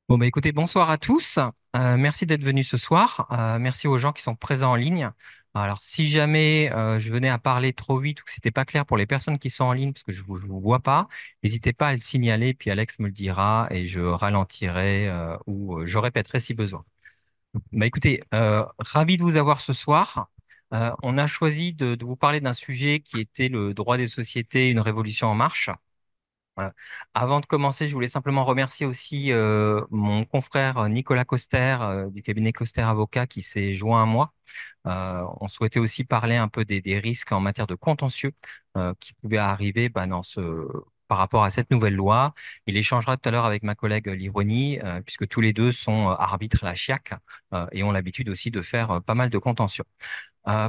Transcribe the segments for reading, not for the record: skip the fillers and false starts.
Bon, bah, écoutez, bonsoir à tous. Merci d'être venus ce soir. Merci aux gens qui sont présents en ligne. Alors, si jamais je venais à parler trop vite ou que c'était pas clair pour les personnes qui sont en ligne, parce que je vous vois pas, n'hésitez pas à le signaler, puis Alex me le dira et je ralentirai ou je répéterai si besoin. Bah, écoutez, ravi de vous avoir ce soir. On a choisi de vous parler d'un sujet qui était le droit des sociétés, une révolution en marche. Voilà. Avant de commencer, je voulais simplement remercier aussi mon confrère Nicolas Coster du cabinet Coster Avocat qui s'est joint à moi. On souhaitait aussi parler un peu des risques en matière de contentieux qui pouvaient arriver par rapport à cette nouvelle loi. Il échangera tout à l'heure avec ma collègue Lironi, puisque tous les deux sont arbitres à la CHIAC et ont l'habitude aussi de faire pas mal de contentieux.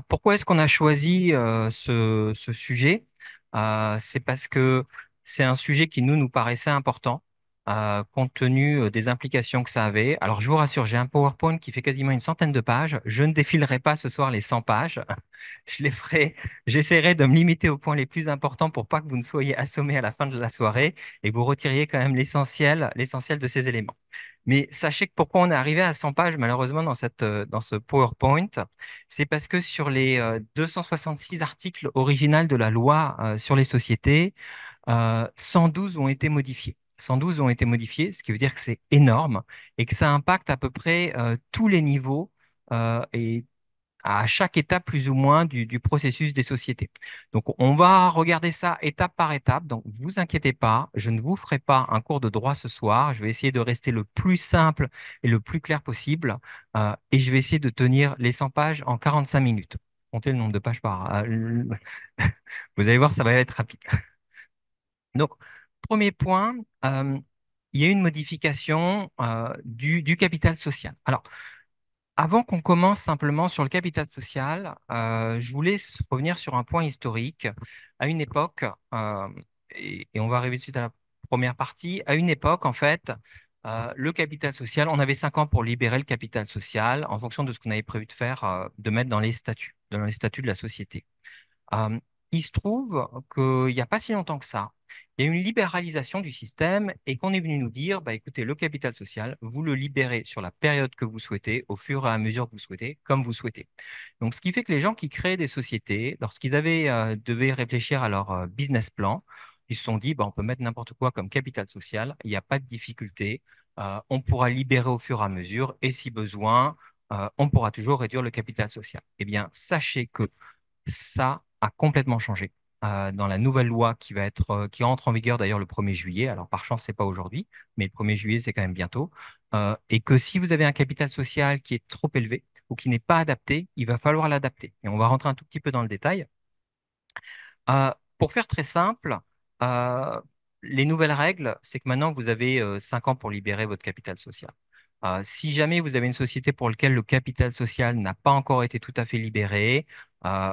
Pourquoi est-ce qu'on a choisi ce sujet? C'est parce que c'est un sujet qui nous paraissait important, compte tenu des implications que ça avait. Alors, je vous rassure, j'ai un PowerPoint qui fait quasiment une centaine de pages. Je ne défilerai pas ce soir les 100 pages. Je les ferai, j'essaierai de me limiter aux points les plus importants pour pas que vous ne soyez assommés à la fin de la soirée et que vous retiriez quand même l'essentiel de ces éléments. Mais sachez que pourquoi on est arrivé à 100 pages, malheureusement, dans ce PowerPoint, c'est parce que sur les 266 articles originaux de la loi sur les sociétés, 112 ont été modifiés. 112 ont été modifiés, ce qui veut dire que c'est énorme et que ça impacte à peu près tous les niveaux et à chaque étape plus ou moins du processus des sociétés. Donc, on va regarder ça étape par étape. Donc, vous inquiétez pas, je ne vous ferai pas un cours de droit ce soir. Je vais essayer de rester le plus simple et le plus clair possible. Et je vais essayer de tenir les 100 pages en 45 minutes. Comptez le nombre de pages vous allez voir, ça va être rapide. Donc, premier point, euh, il y a une modification du capital social. Alors, avant qu'on commence simplement sur le capital social, je voulais revenir sur un point historique. À une époque, et on va arriver tout de suite à la première partie, à une époque, en fait, le capital social, on avait 5 ans pour libérer le capital social en fonction de ce qu'on avait prévu de faire, de mettre dans les statuts de la société. Euh, il se trouve qu'il n'y a pas si longtemps que ça, il y a eu une libéralisation du système et qu'on est venu nous dire, bah, écoutez, le capital social, vous le libérez sur la période que vous souhaitez, au fur et à mesure que vous souhaitez, comme vous souhaitez. Donc, ce qui fait que les gens qui créent des sociétés, lorsqu'ils devaient réfléchir à leur business plan, ils se sont dit, bah, on peut mettre n'importe quoi comme capital social, il n'y a pas de difficulté, on pourra libérer au fur et à mesure et si besoin, on pourra toujours réduire le capital social. Eh bien, sachez que ça a complètement changé. Dans la nouvelle loi qui entre en vigueur d'ailleurs le 1er juillet, alors par chance, c'est pas aujourd'hui, mais le 1er juillet, c'est quand même bientôt, et que si vous avez un capital social qui est trop élevé ou qui n'est pas adapté, il va falloir l'adapter. Et on va rentrer un tout petit peu dans le détail. Pour faire très simple, euh, les nouvelles règles, c'est que maintenant, vous avez 5 ans pour libérer votre capital social. Si jamais vous avez une société pour laquelle le capital social n'a pas encore été tout à fait libéré,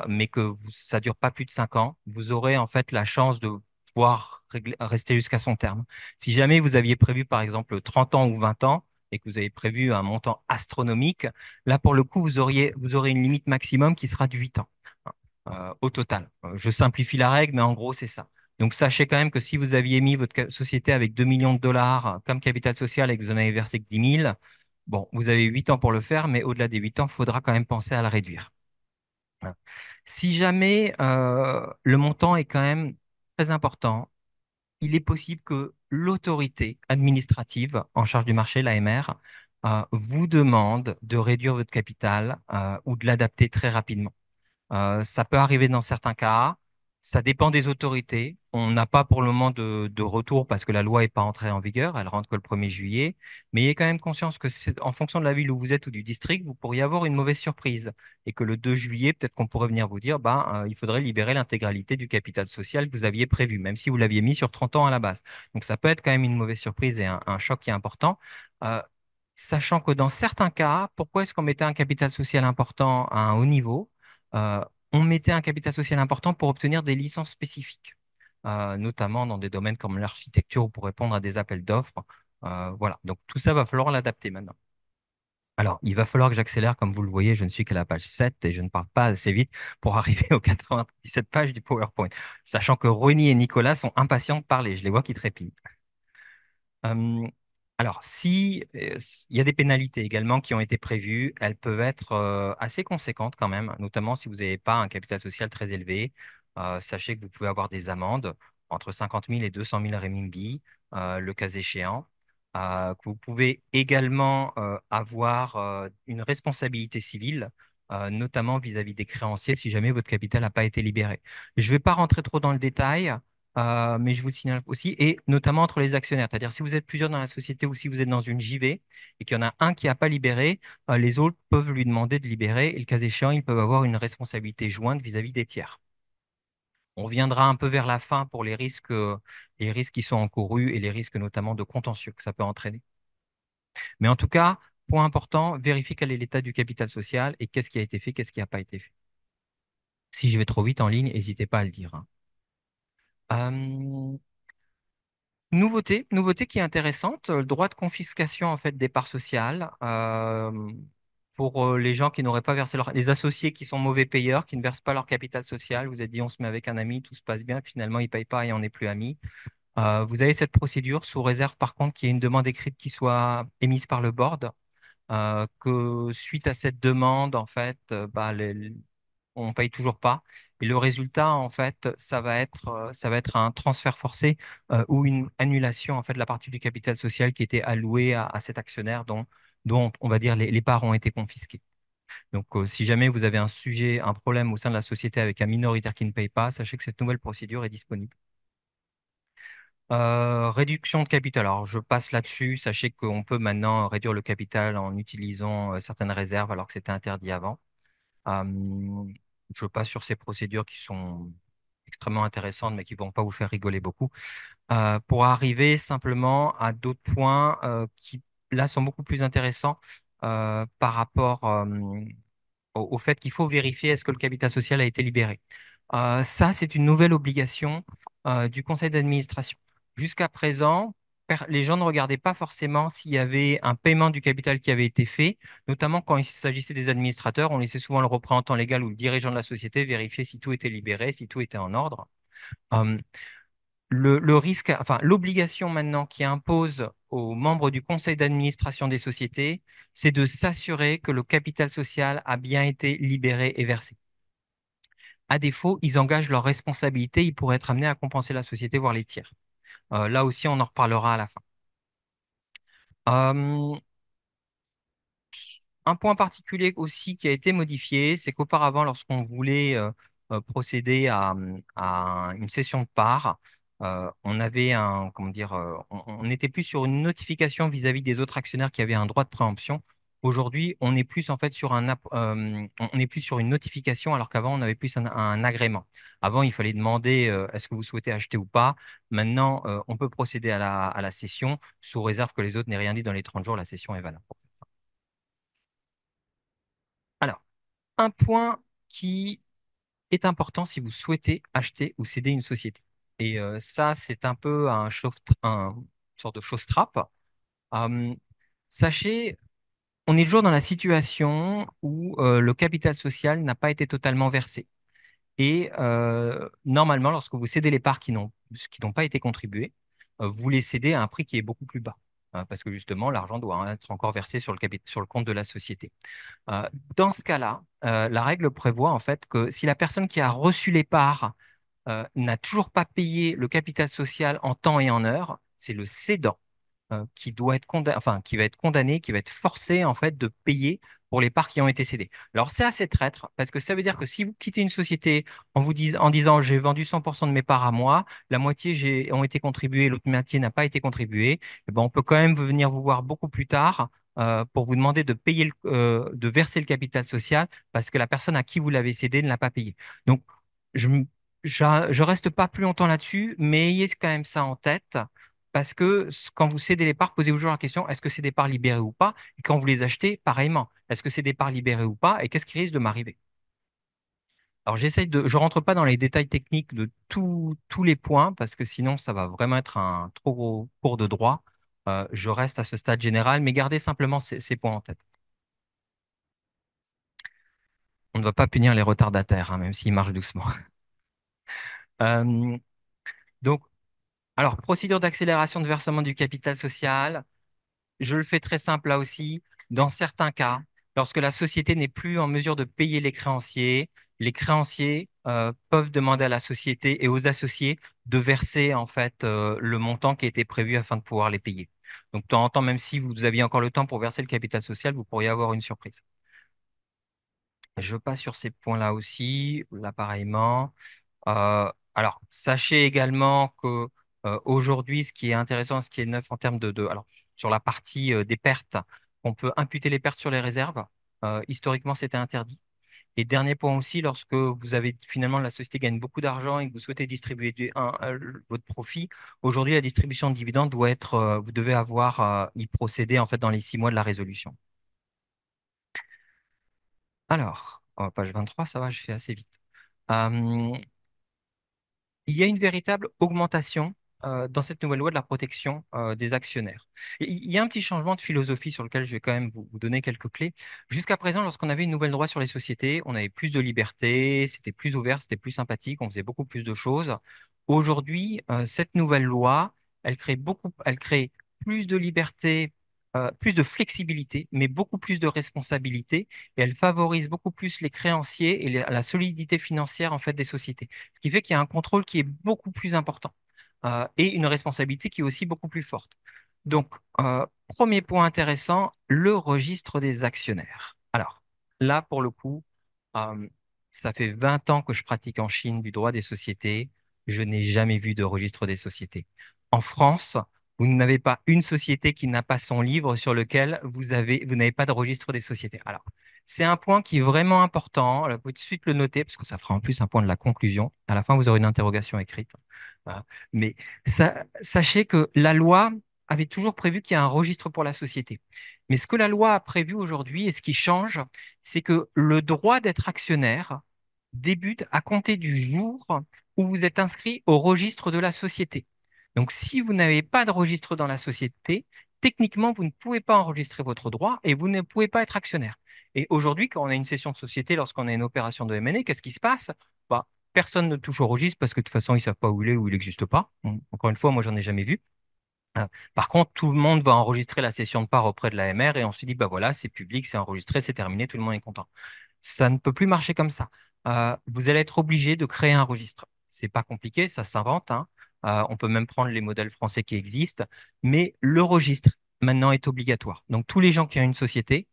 mais que ça dure pas plus de 5 ans, vous aurez en fait la chance de pouvoir rester jusqu'à son terme. Si jamais vous aviez prévu, par exemple, 30 ans ou 20 ans, et que vous avez prévu un montant astronomique, là, pour le coup, vous aurez une limite maximum qui sera de 8 ans au total. Je simplifie la règle, mais en gros, c'est ça. Donc, sachez quand même que si vous aviez mis votre société avec 2 millions de dollars comme capital social et que vous en avez versé que 10 000, bon, vous avez 8 ans pour le faire, mais au-delà des 8 ans, il faudra quand même penser à la réduire. Voilà. Si jamais le montant est quand même très important, il est possible que l'autorité administrative en charge du marché, l'AMR, vous demande de réduire votre capital ou de l'adapter très rapidement. Ça peut arriver dans certains cas. Ça dépend des autorités. On n'a pas pour le moment de retour parce que la loi n'est pas entrée en vigueur. Elle rentre que le 1er juillet. Mais il y a quand même conscience que en fonction de la ville où vous êtes ou du district, vous pourriez avoir une mauvaise surprise. Et que le 2 juillet, peut-être qu'on pourrait venir vous dire, il faudrait libérer l'intégralité du capital social que vous aviez prévu, même si vous l'aviez mis sur 30 ans à la base. Donc ça peut être quand même une mauvaise surprise et un choc qui est important. Euh, Sachant que dans certains cas, pourquoi est-ce qu'on mettait un capital social important à un haut niveau? euh, on mettait un capital social important pour obtenir des licences spécifiques, notamment dans des domaines comme l'architecture ou pour répondre à des appels d'offres. Voilà, donc tout ça va falloir l'adapter maintenant. Alors, il va falloir que j'accélère, comme vous le voyez, je ne suis qu'à la page 7 et je ne parle pas assez vite pour arriver aux 97 pages du PowerPoint, sachant que Ronnie et Nicolas sont impatients de parler, je les vois qui trépignent. Alors, si il y a des pénalités également qui ont été prévues, elles peuvent être assez conséquentes quand même, notamment si vous n'avez pas un capital social très élevé. Sachez que vous pouvez avoir des amendes entre 50 000 et 200 000 renminbi, le cas échéant. Que vous pouvez également avoir une responsabilité civile, notamment vis-à-vis des créanciers, si jamais votre capital n'a pas été libéré. Je ne vais pas rentrer trop dans le détail. Mais je vous le signale aussi, et notamment entre les actionnaires. C'est-à-dire, si vous êtes plusieurs dans la société ou si vous êtes dans une JV et qu'il y en a un qui n'a pas libéré, les autres peuvent lui demander de libérer et le cas échéant, ils peuvent avoir une responsabilité jointe vis-à-vis des tiers. On reviendra un peu vers la fin pour les risques qui sont encourus et les risques notamment de contentieux que ça peut entraîner. Mais en tout cas, point important, vérifiez quel est l'état du capital social et qu'est-ce qui a été fait, qu'est-ce qui n'a pas été fait. Si je vais trop vite en ligne, n'hésitez pas à le dire, hein. Euh, nouveauté qui est intéressante, le droit de confiscation en fait des parts sociales pour les gens qui n'auraient pas versé les associés qui sont mauvais payeurs, qui ne versent pas leur capital social. Vous êtes dit on se met avec un ami, tout se passe bien, finalement il paye pas et on n'est plus amis. Vous avez cette procédure sous réserve par contre qu'il y ait une demande écrite qui soit émise par le board, que suite à cette demande en fait, on paye toujours pas. Et le résultat, en fait, ça va être un transfert forcé ou une annulation en fait de la partie du capital social qui était allouée à cet actionnaire dont on va dire les parts ont été confisquées. Donc, si jamais vous avez un sujet, un problème au sein de la société avec un minoritaire qui ne paye pas, sachez que cette nouvelle procédure est disponible. Réduction de capital. Alors, je passe là-dessus. Sachez qu'on peut maintenant réduire le capital en utilisant certaines réserves alors que c'était interdit avant. Euh, je passe sur ces procédures qui sont extrêmement intéressantes, mais qui ne vont pas vous faire rigoler beaucoup, pour arriver simplement à d'autres points qui, là, sont beaucoup plus intéressants par rapport au fait qu'il faut vérifier est-ce que le capital social a été libéré. Ça, c'est une nouvelle obligation du conseil d'administration. Jusqu'à présent, les gens ne regardaient pas forcément s'il y avait un paiement du capital qui avait été fait, notamment quand il s'agissait des administrateurs. On laissait souvent le représentant légal ou le dirigeant de la société vérifier si tout était libéré, si tout était en ordre. Euh, le risque, enfin, l'obligation maintenant qui impose aux membres du conseil d'administration des sociétés, c'est de s'assurer que le capital social a bien été libéré et versé. À défaut, ils engagent leur responsabilité, ils pourraient être amenés à compenser la société, voire les tiers. Là aussi, on en reparlera à la fin. Euh, Un point particulier aussi qui a été modifié, c'est qu'auparavant, lorsqu'on voulait procéder à une cession de parts, on avait comment dire, on n'était plus sur une notification vis-à-vis des autres actionnaires qui avaient un droit de préemption. Aujourd'hui, on est plus en fait sur on est plus sur une notification, alors qu'avant, on avait plus un agrément. Avant, il fallait demander est-ce que vous souhaitez acheter ou pas. Maintenant, on peut procéder à la cession sous réserve que les autres n'aient rien dit dans les 30 jours. La cession est valable. Alors, un point qui est important si vous souhaitez acheter ou céder une société. Et ça, c'est un peu une sorte de chose-trappe. Euh, Sachez, on est toujours dans la situation où le capital social n'a pas été totalement versé. Et normalement, lorsque vous cédez les parts qui n'ont pas été contribuées, vous les cédez à un prix qui est beaucoup plus bas. Parce que justement, l'argent doit être encore versé sur le compte de la société. Euh, Dans ce cas-là, la règle prévoit en fait que si la personne qui a reçu les parts n'a toujours pas payé le capital social en temps et en heure, c'est le cédant qui doit être enfin, qui va être condamné, qui va être forcé en fait de payer pour les parts qui ont été cédées. Alors c'est assez traître parce que ça veut dire que si vous quittez une société en disant j'ai vendu 100% de mes parts à moi, la moitié ont été contribuées, l'autre moitié n'a pas été contribuée, eh ben, on peut quand même venir vous voir beaucoup plus tard pour vous demander de payer de verser le capital social parce que la personne à qui vous l'avez cédé ne l'a pas payé. Donc je, je reste pas plus longtemps là-dessus, mais ayez quand même ça en tête. Parce que quand vous cédez les parts, posez-vous toujours la question, est-ce que c'est des parts libérées ou pas? Et quand vous les achetez, pareillement, est-ce que c'est des parts libérées ou pas? Et qu'est-ce qui risque de m'arriver? Alors je rentre pas dans les détails techniques de tous les points, parce que sinon ça va vraiment être un trop gros cours de droit. Je reste à ce stade général, mais gardez simplement ces points en tête. On ne va pas punir les retardataires, hein, même s'ils marchent doucement. Euh, donc, alors, procédure d'accélération de versement du capital social. Je le fais très simple là aussi. Dans certains cas, lorsque la société n'est plus en mesure de payer les créanciers peuvent demander à la société et aux associés de verser en fait le montant qui était prévu afin de pouvoir les payer. Donc, de temps en temps, même si vous aviez encore le temps pour verser le capital social, vous pourriez avoir une surprise. Je passe sur ces points-là aussi, là pareillement. Alors, sachez également que aujourd'hui, ce qui est intéressant, ce qui est neuf en termes alors, sur la partie des pertes, on peut imputer les pertes sur les réserves. Historiquement, c'était interdit. Et dernier point aussi, lorsque vous avez finalement la société gagne beaucoup d'argent et que vous souhaitez distribuer votre profit, aujourd'hui, la distribution de dividendes doit être, vous devez avoir y procéder en fait dans les 6 mois de la résolution. Alors, page 23, ça va, je fais assez vite. Euh, il y a une véritable augmentation dans cette nouvelle loi de la protection des actionnaires. Et il y a un petit changement de philosophie sur lequel je vais quand même vous donner quelques clés. Jusqu'à présent, lorsqu'on avait une nouvelle loi sur les sociétés, on avait plus de liberté, c'était plus ouvert, c'était plus sympathique, on faisait beaucoup plus de choses. Aujourd'hui, cette nouvelle loi, elle crée plus de liberté, plus de flexibilité, mais beaucoup plus de responsabilité, et elle favorise beaucoup plus les créanciers et la solidité financière en fait des sociétés. Ce qui fait qu'il y a un contrôle qui est beaucoup plus important et une responsabilité qui est aussi beaucoup plus forte. Donc, premier point intéressant, le registre des actionnaires. Alors, là, pour le coup, euh, ça fait 20 ans que je pratique en Chine du droit des sociétés. Je n'ai jamais vu de registre des sociétés. En France, vous n'avez pas une société qui n'a pas son livre sur lequel vous n'avez pas de registre des sociétés. Alors, c'est un point qui est vraiment important. Alors, vous pouvez tout de suite le noter parce que ça fera en plus un point de la conclusion. À la fin, vous aurez une interrogation écrite. Voilà. Mais sachez que la loi avait toujours prévu qu'il y a un registre pour la société. Mais ce que la loi a prévu aujourd'hui et ce qui change, c'est que le droit d'être actionnaire débute à compter du jour où vous êtes inscrit au registre de la société. Donc, si vous n'avez pas de registre dans la société, techniquement, vous ne pouvez pas enregistrer votre droit et vous ne pouvez pas être actionnaire. Et aujourd'hui, quand on a une session de société, lorsqu'on a une opération de M&A, qu'est-ce qui se passe? Bah, personne ne touche au registre parce que de toute façon, ils ne savent pas où il est ou il n'existe pas. Encore une fois, moi, j'en ai jamais vu. Par contre, tout le monde va enregistrer la session de part auprès de la l'AMR et on se dit, bah voilà, c'est public, c'est enregistré, c'est terminé, tout le monde est content. Ça ne peut plus marcher comme ça. Vous allez être obligé de créer un registre. C'est pas compliqué, ça s'invente, hein. On peut même prendre les modèles français qui existent, mais le registre maintenant est obligatoire. Donc tous les gens qui ont une société,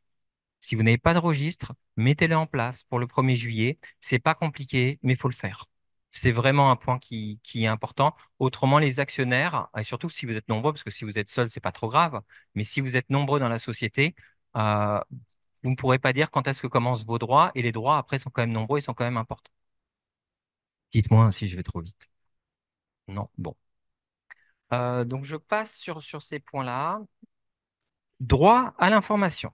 si vous n'avez pas de registre, mettez-le en place pour le 1er juillet. C'est pas compliqué, mais il faut le faire. C'est vraiment un point qui est important. Autrement, les actionnaires, et surtout si vous êtes nombreux, parce que si vous êtes seul, c'est pas trop grave, mais si vous êtes nombreux dans la société, euh, vous ne pourrez pas dire quand est-ce que commencent vos droits, et les droits après sont quand même nombreux et sont quand même importants. Dites-moi si je vais trop vite. Non, bon. Donc je passe sur ces points-là. Droit à l'information.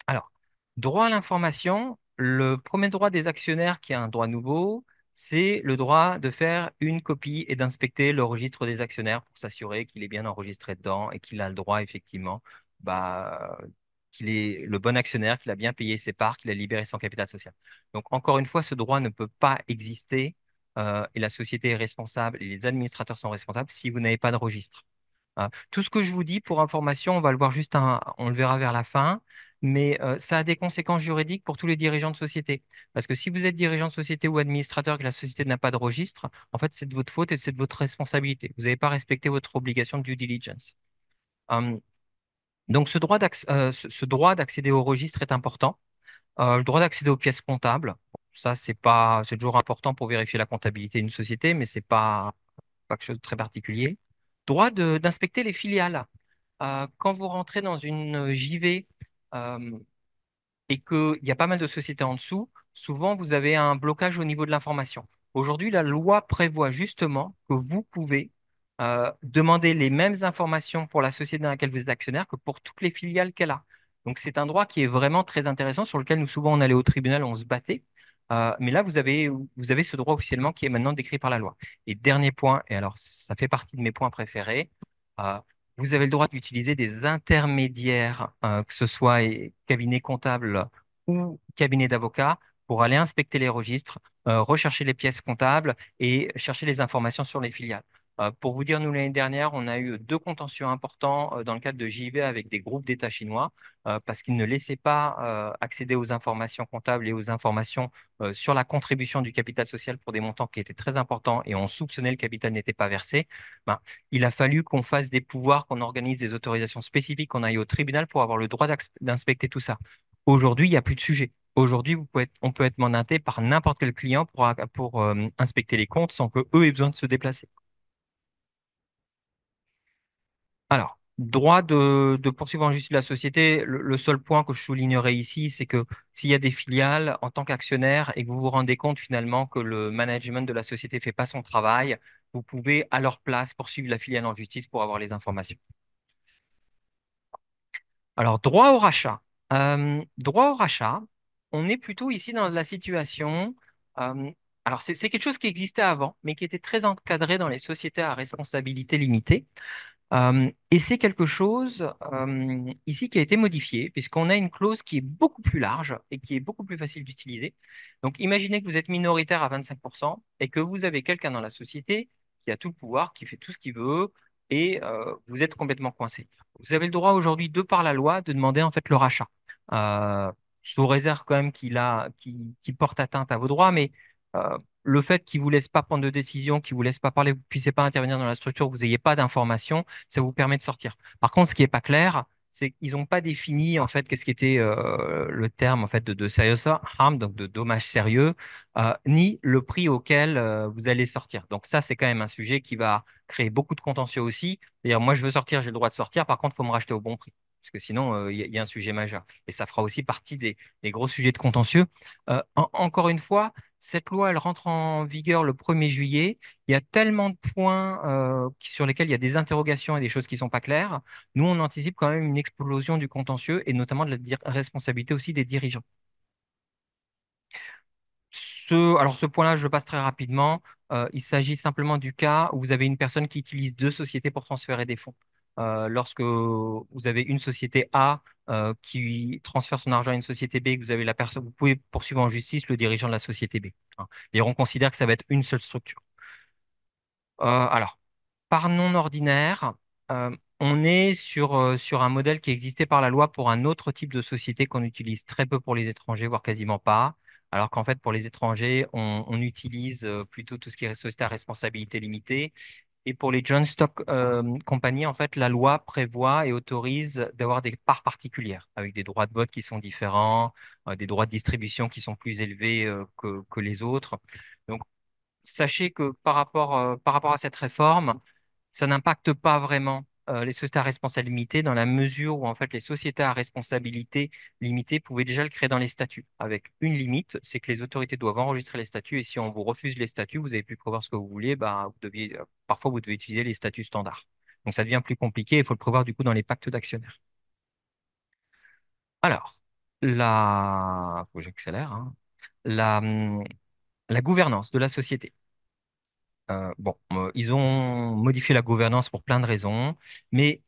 Alors, droit à l'information, le premier droit des actionnaires qui a un droit nouveau, c'est le droit de faire une copie et d'inspecter le registre des actionnaires pour s'assurer qu'il est bien enregistré dedans et qu'il a le droit, effectivement, bah, qu'il est le bon actionnaire, qu'il a bien payé ses parts, qu'il a libéré son capital social. Donc, encore une fois, ce droit ne peut pas exister et la société est responsable et les administrateurs sont responsables si vous n'avez pas de registre. Tout ce que je vous dis pour information, on va le voir on le verra vers la fin, mais ça a des conséquences juridiques pour tous les dirigeants de société. Parce que si vous êtes dirigeant de société ou administrateur et que la société n'a pas de registre, en fait, c'est de votre faute et c'est de votre responsabilité. Vous n'avez pas respecté votre obligation de due diligence. Hum, donc, ce droit d'accéder au registre est important. Le droit d'accéder aux pièces comptables, ça, c'est toujours important pour vérifier la comptabilité d'une société, mais c'est pas quelque chose de très particulier. Droit d'inspecter les filiales. Quand vous rentrez dans une JV et qu'il y a pas mal de sociétés en dessous, souvent vous avez un blocage au niveau de l'information. Aujourd'hui, la loi prévoit justement que vous pouvez demander les mêmes informations pour la société dans laquelle vous êtes actionnaire que pour toutes les filiales qu'elle a. Donc c'est un droit qui est vraiment très intéressant sur lequel nous souvent on allait au tribunal, on se battait. Mais là, vous avez ce droit officiellement qui est maintenant décrit par la loi. Et dernier point, et alors ça fait partie de mes points préférés, euh, vous avez le droit d'utiliser des intermédiaires, que ce soit cabinet comptable ou cabinet d'avocat, pour aller inspecter les registres, rechercher les pièces comptables et chercher les informations sur les filiales. Pour vous dire, nous, l'année dernière, on a eu deux contentieux importants dans le cadre de JV avec des groupes d'États chinois parce qu'ils ne laissaient pas accéder aux informations comptables et aux informations sur la contribution du capital social pour des montants qui étaient très importants et on soupçonnait le capital n'était pas versé. Ben, il a fallu qu'on fasse des pouvoirs, qu'on organise des autorisations spécifiques, qu'on aille au tribunal pour avoir le droit d'inspecter tout ça. Aujourd'hui, il n'y a plus de sujet. Aujourd'hui, on peut être mandaté par n'importe quel client pour inspecter les comptes sans que eux aient besoin de se déplacer. Alors, droit de poursuivre en justice la société, le seul point que je soulignerai ici, c'est que s'il y a des filiales en tant qu'actionnaire et que vous vous rendez compte finalement que le management de la société ne fait pas son travail, vous pouvez à leur place poursuivre la filiale en justice pour avoir les informations. Alors, droit au rachat. Droit au rachat, on est plutôt ici dans la situation. euh, alors, c'est quelque chose qui existait avant, mais qui était très encadré dans les sociétés à responsabilité limitée. Et c'est quelque chose ici qui a été modifié, puisqu'on a une clause qui est beaucoup plus large et qui est beaucoup plus facile d'utiliser. Donc, imaginez que vous êtes minoritaire à 25% et que vous avez quelqu'un dans la société qui a tout le pouvoir, qui fait tout ce qu'il veut, et vous êtes complètement coincé. Vous avez le droit aujourd'hui, de par la loi, de demander en fait le rachat. Euh, Sous réserve quand même qu'il porte atteinte à vos droits, mais le fait qu'il vous laisse pas prendre de décision, qu'il vous laisse pas parler, vous puissiez pas intervenir dans la structure, vous n'ayez pas d'informations, ça vous permet de sortir. Par contre, ce qui est pas clair, c'est qu'ils n'ont pas défini en fait qu'est-ce qu'était le terme en fait de serious harm, donc de dommage sérieux, ni le prix auquel vous allez sortir. Donc ça, c'est quand même un sujet qui va créer beaucoup de contentieux aussi. D'ailleurs, moi, je veux sortir, j'ai le droit de sortir. Par contre, il faut me racheter au bon prix. Parce que sinon, il y a un sujet majeur. Et ça fera aussi partie des gros sujets de contentieux. Encore une fois, cette loi, elle rentre en vigueur le 1er juillet. Il y a tellement de points sur lesquels il y a des interrogations et des choses qui ne sont pas claires. Nous, on anticipe quand même une explosion du contentieux et notamment de la responsabilité aussi des dirigeants. Alors ce point-là, je le passe très rapidement. Il s'agit simplement du cas où vous avez une personne qui utilise deux sociétés pour transférer des fonds. Lorsque vous avez une société A qui transfère son argent à une société B, que vous avez la personne, vous pouvez poursuivre en justice le dirigeant de la société B. Hein. Et on considère que ça va être une seule structure. Alors, par non ordinaire, on est sur un modèle qui existait par la loi pour un autre type de société qu'on utilise très peu pour les étrangers, voire quasiment pas. Alors qu'en fait, pour les étrangers, on utilise plutôt tout ce qui est société à responsabilité limitée. Et pour les joint stock companies, en fait, la loi prévoit et autorise d'avoir des parts particulières, avec des droits de vote qui sont différents, des droits de distribution qui sont plus élevés que les autres. Donc, sachez que par rapport à cette réforme, ça n'impacte pas vraiment les sociétés à responsabilité limitée dans la mesure où en fait les sociétés à responsabilité limitée pouvaient déjà le créer dans les statuts avec une limite, c'est que les autorités doivent enregistrer les statuts et si on vous refuse les statuts, vous avez pu prévoir ce que vous vouliez, bah, parfois vous devez utiliser les statuts standards. Donc ça devient plus compliqué, il faut le prévoir du coup dans les pactes d'actionnaires. Alors, faut que j'accélère, hein. La, hum, la gouvernance de la société. Ils ont modifié la gouvernance pour plein de raisons, mais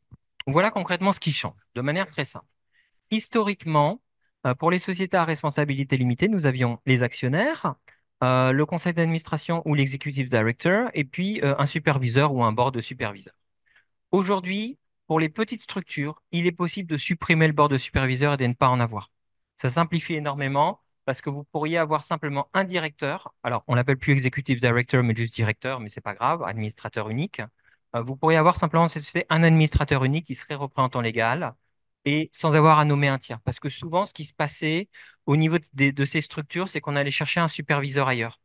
voilà concrètement ce qui change de manière très simple. Historiquement, pour les sociétés à responsabilité limitée, nous avions les actionnaires, le conseil d'administration ou l'executive director, et puis un superviseur ou un board de superviseurs. Aujourd'hui, pour les petites structures, il est possible de supprimer le board de superviseur et de ne pas en avoir. Ça simplifie énormément parce que vous pourriez avoir simplement un directeur. Alors, on l'appelle plus executive director, mais juste directeur, mais c'est pas grave, administrateur unique. Vous pourriez avoir simplement cette société, un administrateur unique qui serait représentant légal et sans avoir à nommer un tiers. Parce que souvent, ce qui se passait au niveau de ces structures, c'est qu'on allait chercher un superviseur ailleurs.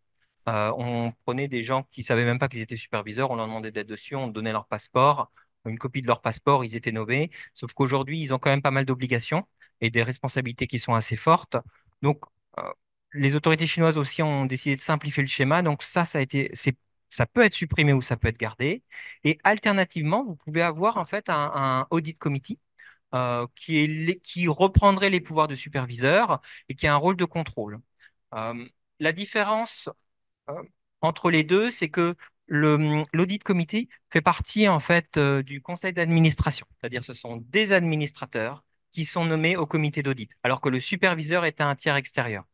On prenait des gens qui savaient même pas qu'ils étaient superviseurs, on leur demandait d'être dessus, on donnait leur passeport, une copie de leur passeport, ils étaient nommés. Sauf qu'aujourd'hui, ils ont quand même pas mal d'obligations et des responsabilités qui sont assez fortes. Donc, euh, les autorités chinoises aussi ont décidé de simplifier le schéma. Donc, ça peut être supprimé ou ça peut être gardé. Et alternativement, vous pouvez avoir en fait un audit committee qui reprendrait les pouvoirs de superviseur et qui a un rôle de contrôle. Euh, la différence euh, entre les deux, c'est que l'audit committee fait partie en fait du conseil d'administration, c'est-à-dire ce sont des administrateurs qui sont nommés au comité d'audit, alors que le superviseur est un tiers extérieur.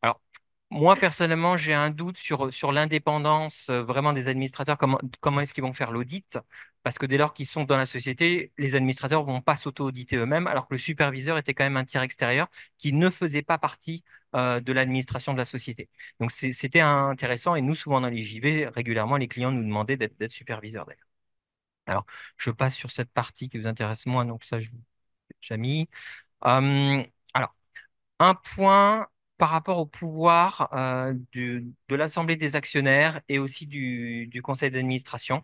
Alors, Moi, personnellement, j'ai un doute sur l'indépendance vraiment des administrateurs. Comment est-ce qu'ils vont faire l'audit? Parce que dès lors qu'ils sont dans la société, les administrateurs vont pas s'auto-auditer eux-mêmes, alors que le superviseur était quand même un tiers extérieur qui ne faisait pas partie de l'administration de la société. Donc, c'était intéressant. Et nous, souvent dans les JV, régulièrement, les clients nous demandaient d'être superviseurs d'ailleurs. Alors, je passe sur cette partie qui vous intéresse moins, donc ça, je vous ai déjà mis. Euh, alors, un point par rapport au pouvoir de l'Assemblée des actionnaires et aussi du conseil d'administration.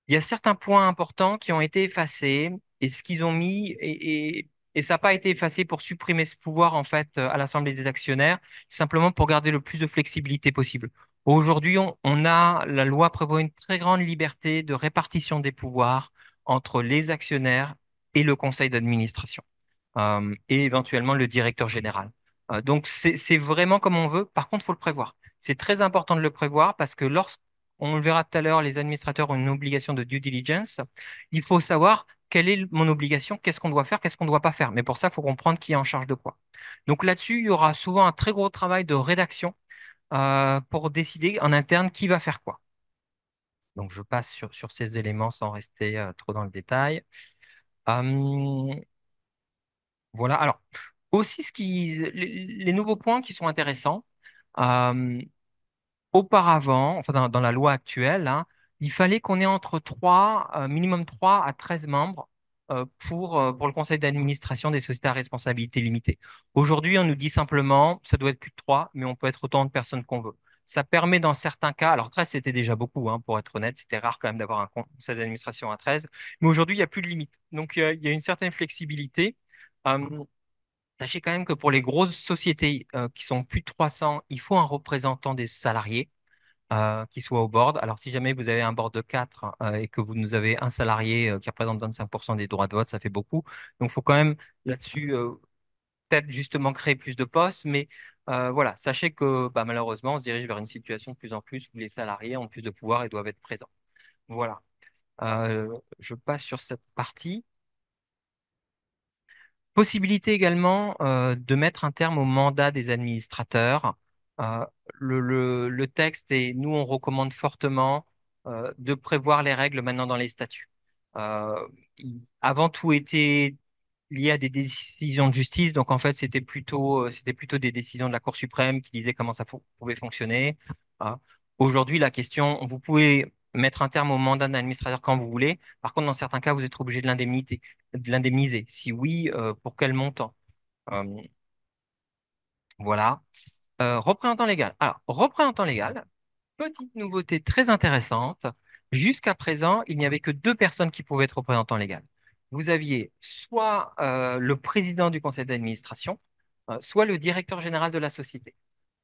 Il y a certains points importants qui ont été effacés et ce qu'ils ont mis et ça n'a pas été effacé pour supprimer ce pouvoir en fait à l'Assemblée des actionnaires, simplement pour garder le plus de flexibilité possible. Aujourd'hui, la loi prévoit une très grande liberté de répartition des pouvoirs entre les actionnaires et le conseil d'administration et éventuellement le directeur général. Donc, c'est vraiment comme on veut. Par contre, il faut le prévoir. C'est très important de le prévoir parce que lorsqu'on le verra tout à l'heure, les administrateurs ont une obligation de due diligence. Il faut savoir quelle est mon obligation, qu'est-ce qu'on doit faire, qu'est-ce qu'on ne doit pas faire. Mais pour ça, il faut comprendre qui est en charge de quoi. Donc là-dessus, il y aura souvent un très gros travail de rédaction pour décider en interne qui va faire quoi. Donc, je passe sur ces éléments sans rester trop dans le détail. Euh, voilà. Alors, aussi, les nouveaux points qui sont intéressants. euh, Auparavant, enfin dans la loi actuelle, hein, il fallait qu'on ait entre 3, minimum 3 à 13 membres pour le conseil d'administration des sociétés à responsabilité limitée. Aujourd'hui, on nous dit simplement, ça doit être plus de 3, mais on peut être autant de personnes qu'on veut. Ça permet dans certains cas, alors 13 c'était déjà beaucoup, hein, pour être honnête, c'était rare quand même d'avoir un conseil d'administration à 13, mais aujourd'hui, il n'y a plus de limite. Donc, il y a une certaine flexibilité. Euh, Sachez quand même que pour les grosses sociétés qui sont plus de 300, il faut un représentant des salariés qui soit au board. Alors, si jamais vous avez un board de 4 et que vous nous avez un salarié qui représente 25% des droits de vote, ça fait beaucoup. Donc, il faut quand même là-dessus peut-être justement créer plus de postes. Mais voilà, sachez que bah, malheureusement, on se dirige vers une situation de plus en plus où les salariés ont plus de pouvoir et doivent être présents. Voilà. Je passe sur cette partie. Possibilité également de mettre un terme au mandat des administrateurs. Euh, le texte et nous, on recommande fortement de prévoir les règles maintenant dans les statuts. Euh, Avant, tout était lié à des décisions de justice, donc en fait, c'était plutôt des décisions de la Cour suprême qui disaient comment ça pouvait fonctionner. Euh, Aujourd'hui, la question, vous pouvez mettre un terme au mandat d'un administrateur quand vous voulez. Par contre, dans certains cas, vous êtes obligé de l'indemniser. Si oui, pour quel montant? Euh, voilà. Représentant légal. Alors, représentant légal, petite nouveauté très intéressante. Jusqu'à présent, il n'y avait que deux personnes qui pouvaient être représentants légal. Vous aviez soit le président du conseil d'administration, soit le directeur général de la société.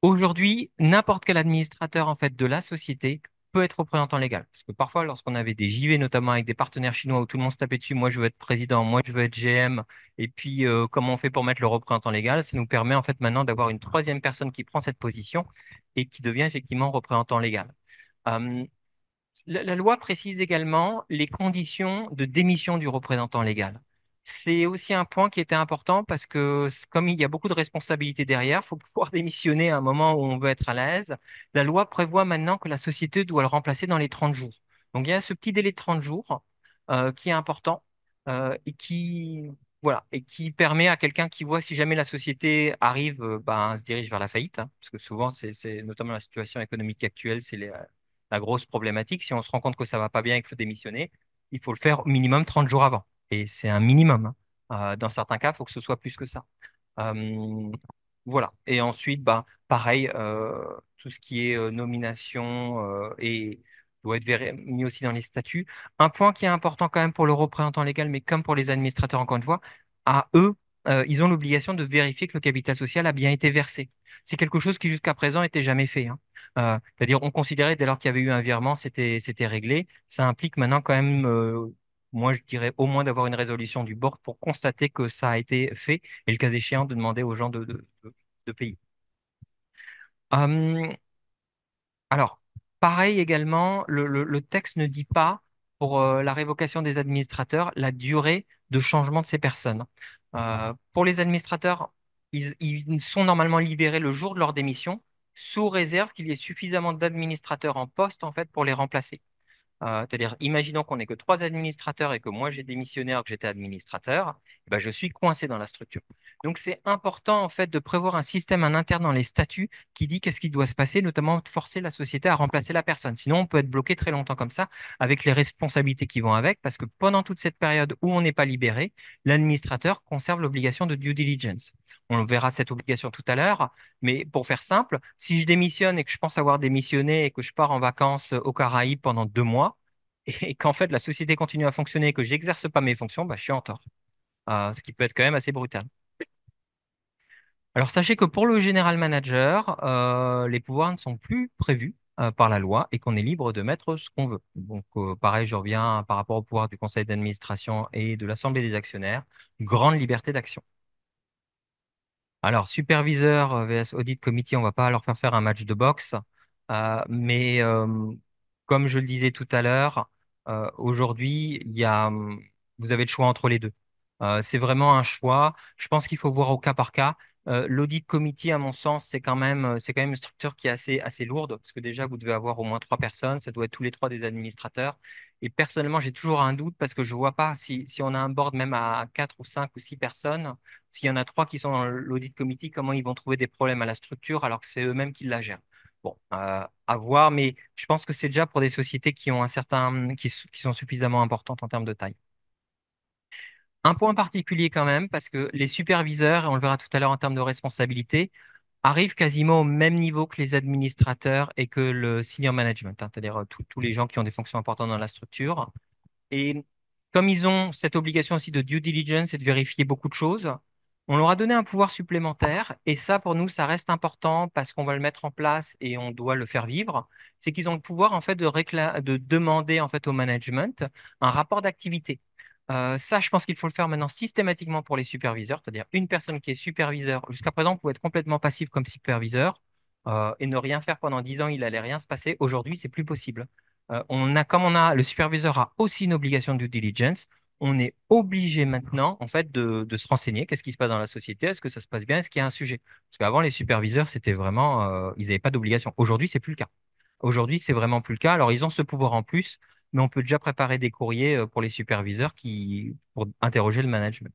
Aujourd'hui, n'importe quel administrateur en fait de la société peut être représentant légal. Parce que parfois, lorsqu'on avait des JV, notamment avec des partenaires chinois où tout le monde se tapait dessus, moi je veux être président, moi je veux être GM, et puis comment on fait pour mettre le représentant légal, ça nous permet en fait maintenant d'avoir une troisième personne qui prend cette position et qui devient effectivement représentant légal. Euh, la loi précise également les conditions de démission du représentant légal. C'est aussi un point qui était important parce que comme il y a beaucoup de responsabilités derrière, il faut pouvoir démissionner à un moment où on veut être à l'aise. La loi prévoit maintenant que la société doit le remplacer dans les 30 jours. Donc il y a ce petit délai de 30 jours qui est important et voilà, et qui permet à quelqu'un qui voit si jamais la société arrive, ben, se dirige vers la faillite, hein, parce que souvent, c'est notamment la situation économique actuelle, c'est la grosse problématique. Si on se rend compte que ça va pas bien et qu'il faut démissionner, il faut le faire au minimum 30 jours avant. Et c'est un minimum, hein. Dans certains cas, il faut que ce soit plus que ça. Euh, voilà. Et ensuite, bah, pareil, tout ce qui est nomination doit être mis aussi dans les statuts. Un point qui est important quand même pour le représentant légal, mais comme pour les administrateurs, encore une fois, à eux, ils ont l'obligation de vérifier que le capital social a bien été versé. C'est quelque chose qui jusqu'à présent n'était jamais fait, hein. C'est-à-dire, on considérait dès lors qu'il y avait eu un virement, c'était réglé. Ça implique maintenant quand même, moi je dirais au moins d'avoir une résolution du board pour constater que ça a été fait et le cas échéant de demander aux gens de payer. Euh, alors, pareil également, le texte ne dit pas pour la révocation des administrateurs la durée de changement de ces personnes. Pour les administrateurs, ils sont normalement libérés le jour de leur démission, sous réserve qu'il y ait suffisamment d'administrateurs en poste en fait pour les remplacer. C'est-à-dire, imaginons qu'on n'ait que trois administrateurs et que moi j'ai démissionné alors que j'étais administrateur, eh ben, je suis coincé dans la structure. Donc c'est important en fait de prévoir un système en interne dans les statuts qui dit qu'est-ce qui doit se passer, notamment de forcer la société à remplacer la personne. Sinon, on peut être bloqué très longtemps comme ça, avec les responsabilités qui vont avec, parce que pendant toute cette période où on n'est pas libéré, l'administrateur conserve l'obligation de due diligence. On verra cette obligation tout à l'heure, mais pour faire simple, si je démissionne et que je pense avoir démissionné et que je pars en vacances aux Caraïbes pendant 2 mois, et qu'en fait la société continue à fonctionner et que j'exerce pas mes fonctions, bah, je suis en tort. Ce qui peut être quand même assez brutal. Alors sachez que pour le général manager, les pouvoirs ne sont plus prévus par la loi et qu'on est libre de mettre ce qu'on veut. Donc pareil, je reviens par rapport au pouvoir du conseil d'administration et de l'assemblée des actionnaires, grande liberté d'action. Alors, superviseur vs audit committee, on va pas leur faire faire un match de boxe, mais comme je le disais tout à l'heure, aujourd'hui, vous avez le choix entre les deux. C'est vraiment un choix. Je pense qu'il faut voir au cas par cas. L'audit committee, à mon sens, c'est quand même une structure qui est assez lourde, parce que déjà, vous devez avoir au moins trois personnes, ça doit être tous les trois des administrateurs. Et personnellement, j'ai toujours un doute parce que je vois pas si on a un board même à 4 ou 5 ou 6 personnes. S'il y en a trois qui sont dans l'audit committee, comment ils vont trouver des problèmes à la structure alors que c'est eux-mêmes qui la gèrent? Bon, à voir, mais je pense que c'est déjà pour des sociétés qui ont qui sont suffisamment importantes en termes de taille. Un point particulier quand même, parce que les superviseurs, et on le verra tout à l'heure en termes de responsabilité, arrivent quasiment au même niveau que les administrateurs et que le senior management, hein, c'est-à-dire tous les gens qui ont des fonctions importantes dans la structure. Et comme ils ont cette obligation aussi de due diligence et de vérifier beaucoup de choses, on leur a donné un pouvoir supplémentaire. Et ça, pour nous, ça reste important parce qu'on va le mettre en place et on doit le faire vivre. C'est qu'ils ont le pouvoir en fait de demander en fait au management un rapport d'activité. Ça, je pense qu'il faut le faire maintenant systématiquement pour les superviseurs, c'est-à-dire une personne qui est superviseur. Jusqu'à présent, on pouvait être complètement passif comme superviseur et ne rien faire pendant 10 ans, il allait rien se passer. Aujourd'hui, c'est plus possible. Comme le superviseur a aussi une obligation de due diligence, on est obligé maintenant, en fait, de se renseigner. Qu'est-ce qui se passe dans la société? Est-ce que ça se passe bien? Est-ce qu'il y a un sujet? Parce qu'avant, les superviseurs, c'était vraiment, ils n'avaient pas d'obligation. Aujourd'hui, c'est plus le cas. Aujourd'hui, c'est vraiment plus le cas. Alors, ils ont ce pouvoir en plus, mais on peut déjà préparer des courriers pour les superviseurs pour interroger le management.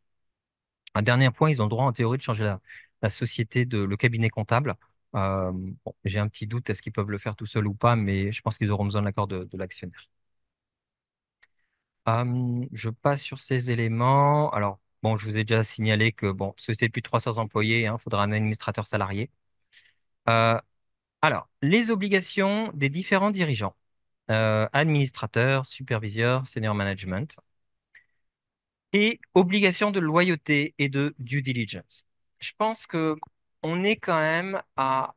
Un dernier point, ils ont le droit en théorie de changer la société le cabinet comptable. Bon, j'ai un petit doute, est-ce qu'ils peuvent le faire tout seuls ou pas, mais je pense qu'ils auront besoin de l'accord de l'actionnaire. Je passe sur ces éléments. Alors, bon, je vous ai déjà signalé que, bon, société de plus de 300 employés, il faudra un administrateur salarié. Euh, alors, les obligations des différents dirigeants, administrateurs, superviseurs, senior management, et obligation de loyauté et de due diligence. Je pense que on est quand même à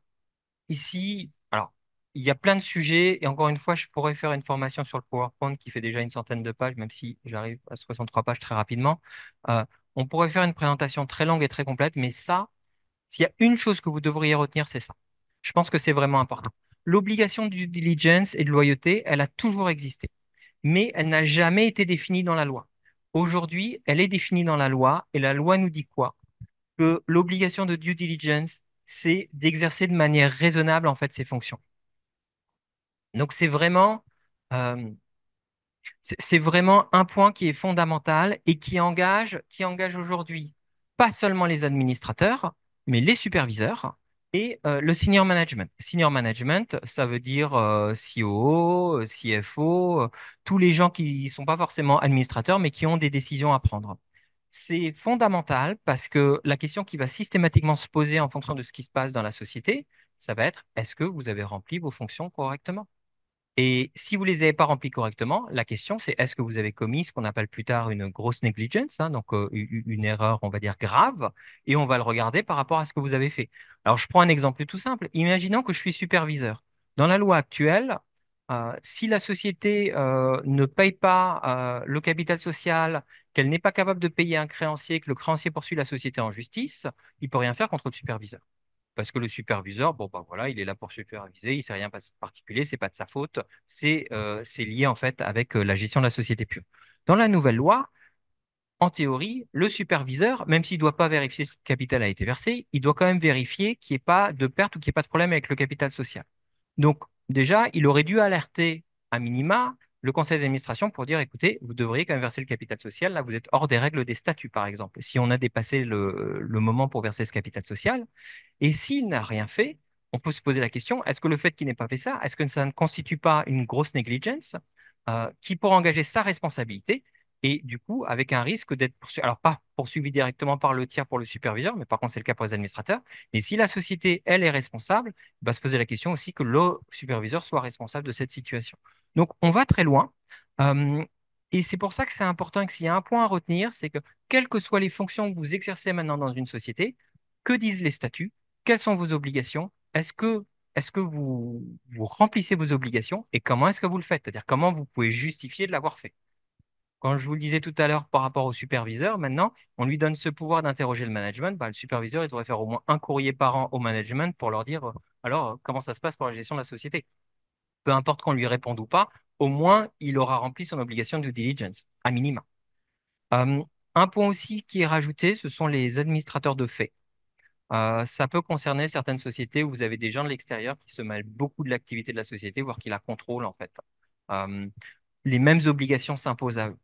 ici. Alors, il y a plein de sujets et encore une fois, je pourrais faire une formation sur le PowerPoint qui fait déjà une centaine de pages, même si j'arrive à 63 pages très rapidement. Euh, on pourrait faire une présentation très longue et très complète, mais ça, s'il y a une chose que vous devriez retenir, c'est ça. Je pense que c'est vraiment important. L'obligation de due diligence et de loyauté, elle a toujours existé, mais elle n'a jamais été définie dans la loi. Aujourd'hui, elle est définie dans la loi et la loi nous dit quoi? Que l'obligation de due diligence, c'est d'exercer de manière raisonnable en fait ses fonctions. Donc euh, c'est vraiment un point qui est fondamental et qui engage aujourd'hui pas seulement les administrateurs, mais les superviseurs et le senior management. Senior management, ça veut dire COO, CFO, tous les gens qui ne sont pas forcément administrateurs, mais qui ont des décisions à prendre. C'est fondamental parce que la question qui va systématiquement se poser en fonction de ce qui se passe dans la société, ça va être est-ce que vous avez rempli vos fonctions correctement? Et si vous ne les avez pas remplis correctement, la question c'est est-ce que vous avez commis ce qu'on appelle plus tard une grosse negligence, donc une erreur, on va dire, grave, et on va le regarder par rapport à ce que vous avez fait. Alors je prends un exemple tout simple. Imaginons que je suis superviseur. Dans la loi actuelle, si la société ne paye pas le capital social, qu'elle n'est pas capable de payer un créancier, que le créancier poursuit la société en justice, il ne peut rien faire contre le superviseur. Parce que le superviseur, bon, bah voilà, il est là pour superviser, il ne s'est rien passé de particulier, c'est pas de sa faute, c'est lié en fait avec la gestion de la société pure. Dans la nouvelle loi, en théorie, le superviseur, même s'il ne doit pas vérifier si le capital a été versé, il doit quand même vérifier qu'il n'y ait pas de perte ou qu'il n'y ait pas de problème avec le capital social. Donc, déjà, il aurait dû alerter à minima le conseil d'administration pour dire, écoutez, vous devriez quand même verser le capital social. Là, vous êtes hors des règles des statuts, par exemple. Si on a dépassé le moment pour verser ce capital social, et s'il n'a rien fait, on peut se poser la question, est-ce que le fait qu'il n'ait pas fait ça, est-ce que ça ne constitue pas une grosse négligence qui pourrait engager sa responsabilité et du coup avec un risque d'être poursuivi, alors pas poursuivi directement par le tiers pour le superviseur, mais par contre c'est le cas pour les administrateurs. Mais si la société, elle, est responsable, il va se poser la question aussi que le superviseur soit responsable de cette situation. Donc on va très loin. Euh, et c'est pour ça que c'est important et que s'il y a un point à retenir, c'est que quelles que soient les fonctions que vous exercez maintenant dans une société, que disent les statuts? Quelles sont vos obligations? Est-ce que vous remplissez vos obligations et comment est-ce que vous le faites? C'est-à-dire comment vous pouvez justifier de l'avoir fait? Quand je vous le disais tout à l'heure par rapport au superviseur, maintenant, on lui donne ce pouvoir d'interroger le management. Bah, le superviseur, il devrait faire au moins un courrier par an au management pour leur dire, alors, comment ça se passe pour la gestion de la société? Peu importe qu'on lui réponde ou pas, au moins, il aura rempli son obligation de due diligence, à minima. Euh, un point aussi qui est rajouté, ce sont les administrateurs de faits. Ça peut concerner certaines sociétés où vous avez des gens de l'extérieur qui se mêlent beaucoup de l'activité de la société, voire qui la contrôlent en fait. Euh, les mêmes obligations s'imposent à eux.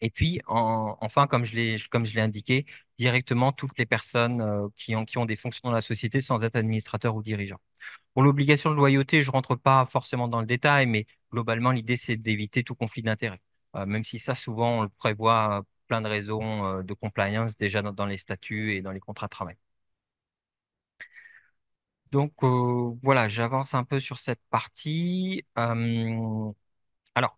Et puis, enfin, comme je l'ai indiqué, directement toutes les personnes qui ont des fonctions dans la société sans être administrateur ou dirigeant. Pour l'obligation de loyauté, je ne rentre pas forcément dans le détail, mais globalement, l'idée, c'est d'éviter tout conflit d'intérêts. Même si ça, souvent, on le prévoit plein de raisons de compliance déjà dans les statuts et dans les contrats de travail. Donc voilà, j'avance un peu sur cette partie. Alors,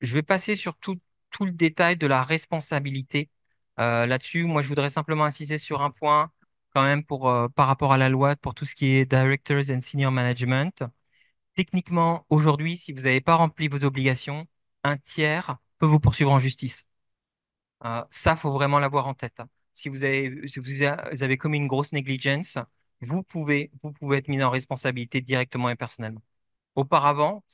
je vais passer sur tout le détail de la responsabilité. Là-dessus, moi, je voudrais simplement insister sur un point quand même par rapport à la loi pour tout ce qui est Directors and Senior Management. Techniquement, aujourd'hui, si vous n'avez pas rempli vos obligations, un tiers peut vous poursuivre en justice. Ça, faut vraiment l'avoir en tête, hein. Si vous avez commis une grosse négligence, vous pouvez être mis en responsabilité directement et personnellement. Auparavant,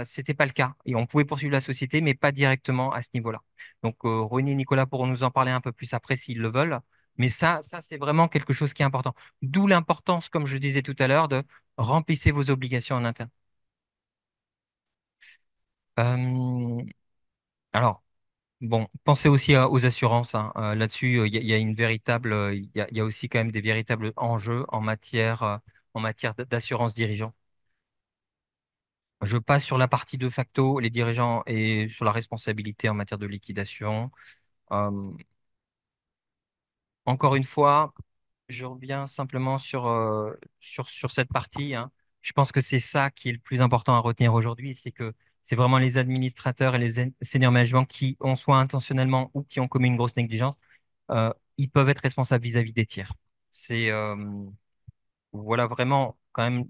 c'était pas le cas et on pouvait poursuivre la société, mais pas directement à ce niveau-là. Donc, René et Nicolas pourront nous en parler un peu plus après s'ils le veulent. Mais ça, c'est vraiment quelque chose qui est important. D'où l'importance, comme je disais tout à l'heure, de remplissez vos obligations en interne. Euh, alors, bon, pensez aussi aux assurances, hein. Là-dessus, il y a une véritable, il y a aussi quand même des véritables enjeux en matière d'assurance dirigeant. Je passe sur la partie de facto, les dirigeants et sur la responsabilité en matière de liquidation. Euh, Encore une fois, je reviens simplement sur cette partie, hein. Je pense que c'est ça qui est le plus important à retenir aujourd'hui, c'est que c'est vraiment les administrateurs et les senior management qui ont soit intentionnellement ou qui ont commis une grosse négligence, ils peuvent être responsables vis-à-vis des tiers. C'est voilà vraiment quand même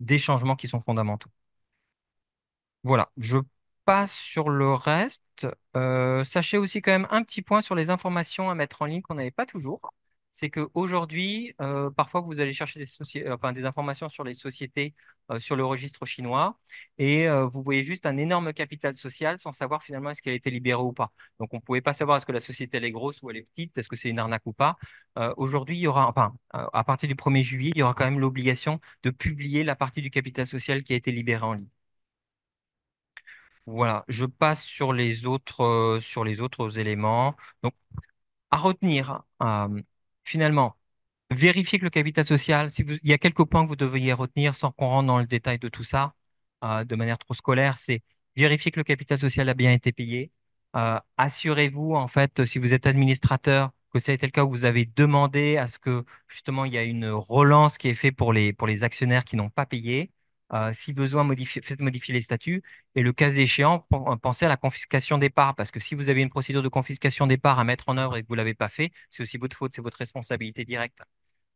des changements qui sont fondamentaux. Voilà, je passe sur le reste. Sachez aussi quand même un petit point sur les informations à mettre en ligne qu'on n'avait pas toujours. C'est qu'aujourd'hui, parfois vous allez chercher enfin, des informations sur les sociétés sur le registre chinois et vous voyez juste un énorme capital social sans savoir finalement est-ce qu'elle a été libérée ou pas. Donc on ne pouvait pas savoir est-ce que la société elle est grosse ou elle est petite, est-ce que c'est une arnaque ou pas. Aujourd'hui, il y aura, enfin, à partir du 1er juillet, il y aura quand même l'obligation de publier la partie du capital social qui a été libérée en ligne. Voilà, je passe sur les autres éléments. Donc, à retenir, finalement, vérifiez que le capital social, il y a quelques points que vous devriez retenir sans qu'on rentre dans le détail de tout ça, de manière trop scolaire, c'est vérifier que le capital social a bien été payé. Assurez-vous, en fait, si vous êtes administrateur, que ça a été le cas où vous avez demandé à ce que, justement, il y a une relance qui est faite pour les actionnaires qui n'ont pas payé. Si besoin, faites modifier les statuts. Et le cas échéant, pensez à la confiscation des parts, parce que si vous avez une procédure de confiscation des parts à mettre en œuvre et que vous ne l'avez pas fait, c'est aussi votre faute, c'est votre responsabilité directe.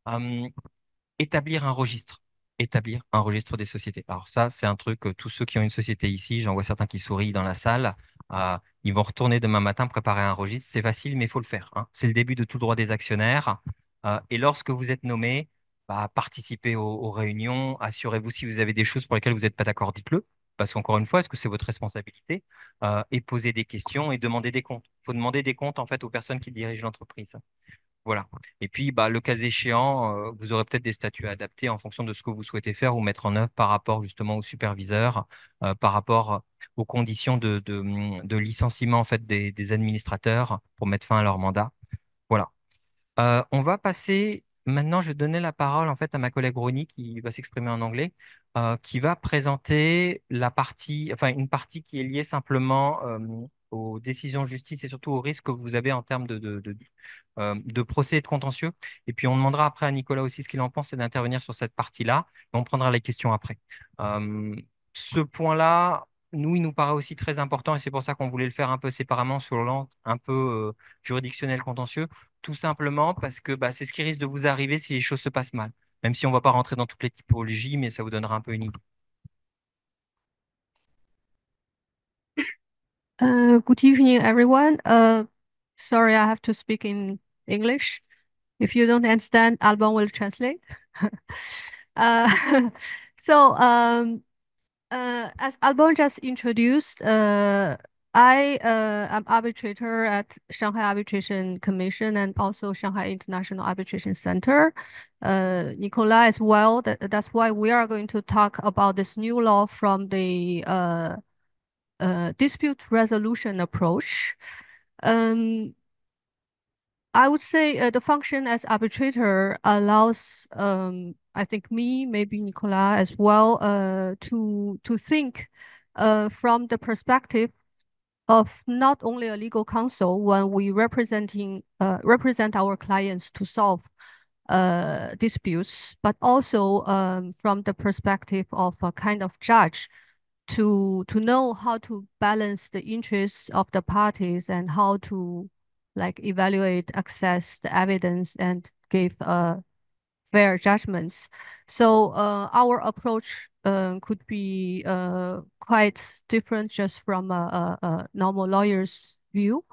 Euh, établir un registre. Établir un registre des sociétés. Alors ça, c'est un truc, tous ceux qui ont une société ici, j'en vois certains qui sourient dans la salle, ils vont retourner demain matin préparer un registre. C'est facile, mais il faut le faire, hein. C'est le début de tout droit des actionnaires. Et lorsque vous êtes nommé, participez aux réunions. Assurez-vous si vous avez des choses pour lesquelles vous n'êtes pas d'accord, dites-le. parce qu'encore une fois, est-ce que c'est votre responsabilité? Et poser des questions et demander des comptes. Il faut demander des comptes en fait aux personnes qui dirigent l'entreprise. Voilà. Et puis, bah, le cas échéant, vous aurez peut-être des statuts adaptés en fonction de ce que vous souhaitez faire ou mettre en œuvre par rapport justement aux superviseurs, par rapport aux conditions de licenciement en fait des administrateurs pour mettre fin à leur mandat. Voilà. On va passer maintenant, je vais donner la parole en fait à ma collègue Ronnie qui va s'exprimer en anglais, qui va présenter la partie, enfin une partie qui est liée simplement aux décisions de justice et surtout aux risques que vous avez en termes de procès et de contentieux. Et puis on demandera après à Nicolas aussi ce qu'il en pense et d'intervenir sur cette partie-là. Et on prendra les questions après. Euh, Ce point-là, nous, il nous paraît aussi très important et c'est pour ça qu'on voulait le faire un peu séparément sur l'angle un peu juridictionnel contentieux. Tout simplement parce que bah, c'est ce qui risque de vous arriver si les choses se passent mal. Même si on ne va pas rentrer dans toutes les typologies, mais ça vous donnera un peu une idée. Good evening, everyone. Sorry, I have to speak in English. If you don't understand, Alban will translate. uh, so, as Alban just introduced, I am arbitrator at Shanghai Arbitration Commission and also Shanghai International Arbitration Center. Nicola as well. That's why we are going to talk about this new law from the dispute resolution approach. Um, I would say the function as arbitrator allows, I think me, maybe Nicola as well, to think from the perspective of not only a legal counsel when we represent our clients to solve disputes, but also from the perspective of a kind of judge to know how to balance the interests of the parties and how to like evaluate, access the evidence and give fair judgments. So our approach could be quite different just from a normal lawyer's view.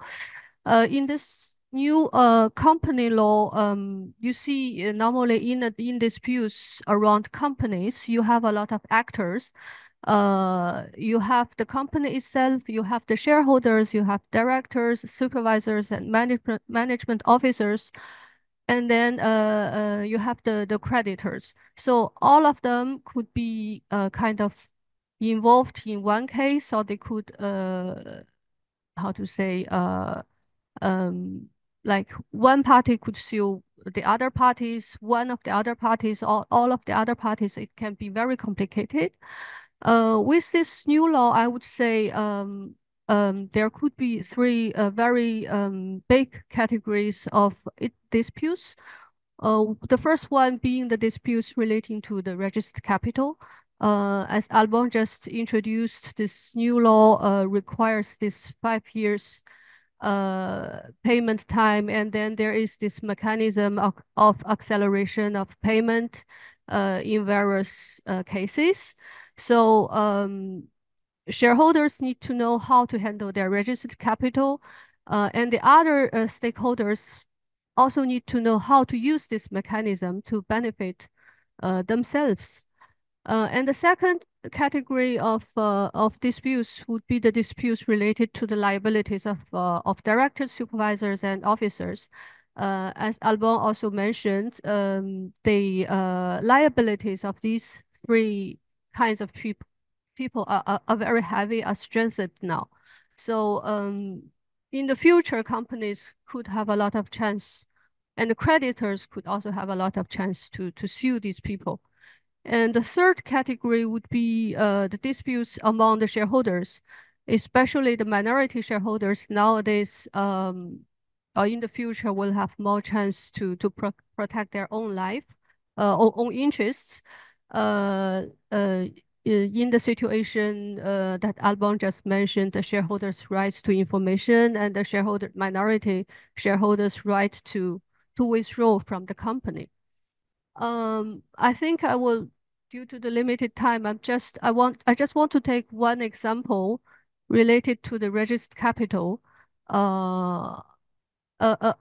In this new company law, you see normally in disputes around companies, you have a lot of actors. You have the company itself, you have the shareholders, you have directors, supervisors, and management officers, and then you have the creditors. So all of them could be kind of involved in one case, or they could how to say um, like one party could sue the other parties, one of the other parties, all of the other parties. It can be very complicated. With this new law, I would say there could be three very big categories of disputes. The first one being the disputes relating to the registered capital. As Alban just introduced, this new law requires this 5 years payment time, and then there is this mechanism of acceleration of payment in various cases. So shareholders need to know how to handle their registered capital, and the other stakeholders also need to know how to use this mechanism to benefit themselves. And the second category of disputes would be the disputes related to the liabilities of directors, supervisors, and officers. As Alban also mentioned, the liabilities of these three kinds of people are very heavy, are strengthened now. So in the future, companies could have a lot of chance, and the creditors could also have a lot of chance to sue these people. And the third category would be the disputes among the shareholders, especially the minority shareholders nowadays or in the future will have more chance to protect their own life, own interests. In the situation that Alban just mentioned, the shareholders' rights to information and the minority shareholders' right to withdraw from the company. I think I will, due to the limited time, I just want to take one example related to the registered capital. Uh,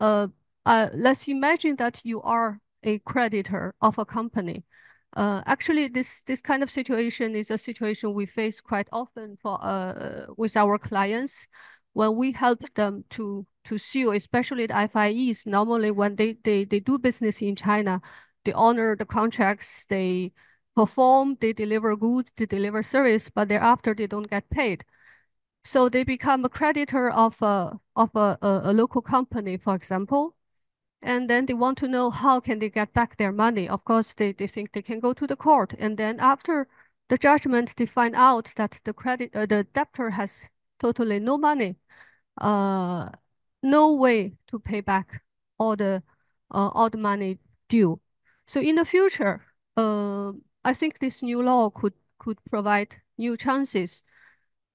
uh, uh, let's imagine that you are a creditor of a company. Actually, this kind of situation is a situation we face quite often for with our clients when we help them to sue, especially the FIEs. Normally, when they do business in China, they honor the contracts, they perform, they deliver goods, they deliver service, but thereafter they don't get paid. So they become a creditor of a local company, for example, and then they want to know how can they get back their money. Of course, they think they can go to the court, and then after the judgment, they find out that the debtor has totally no money, uh, no way to pay back all the money due. So in the future, I think this new law could provide new chances.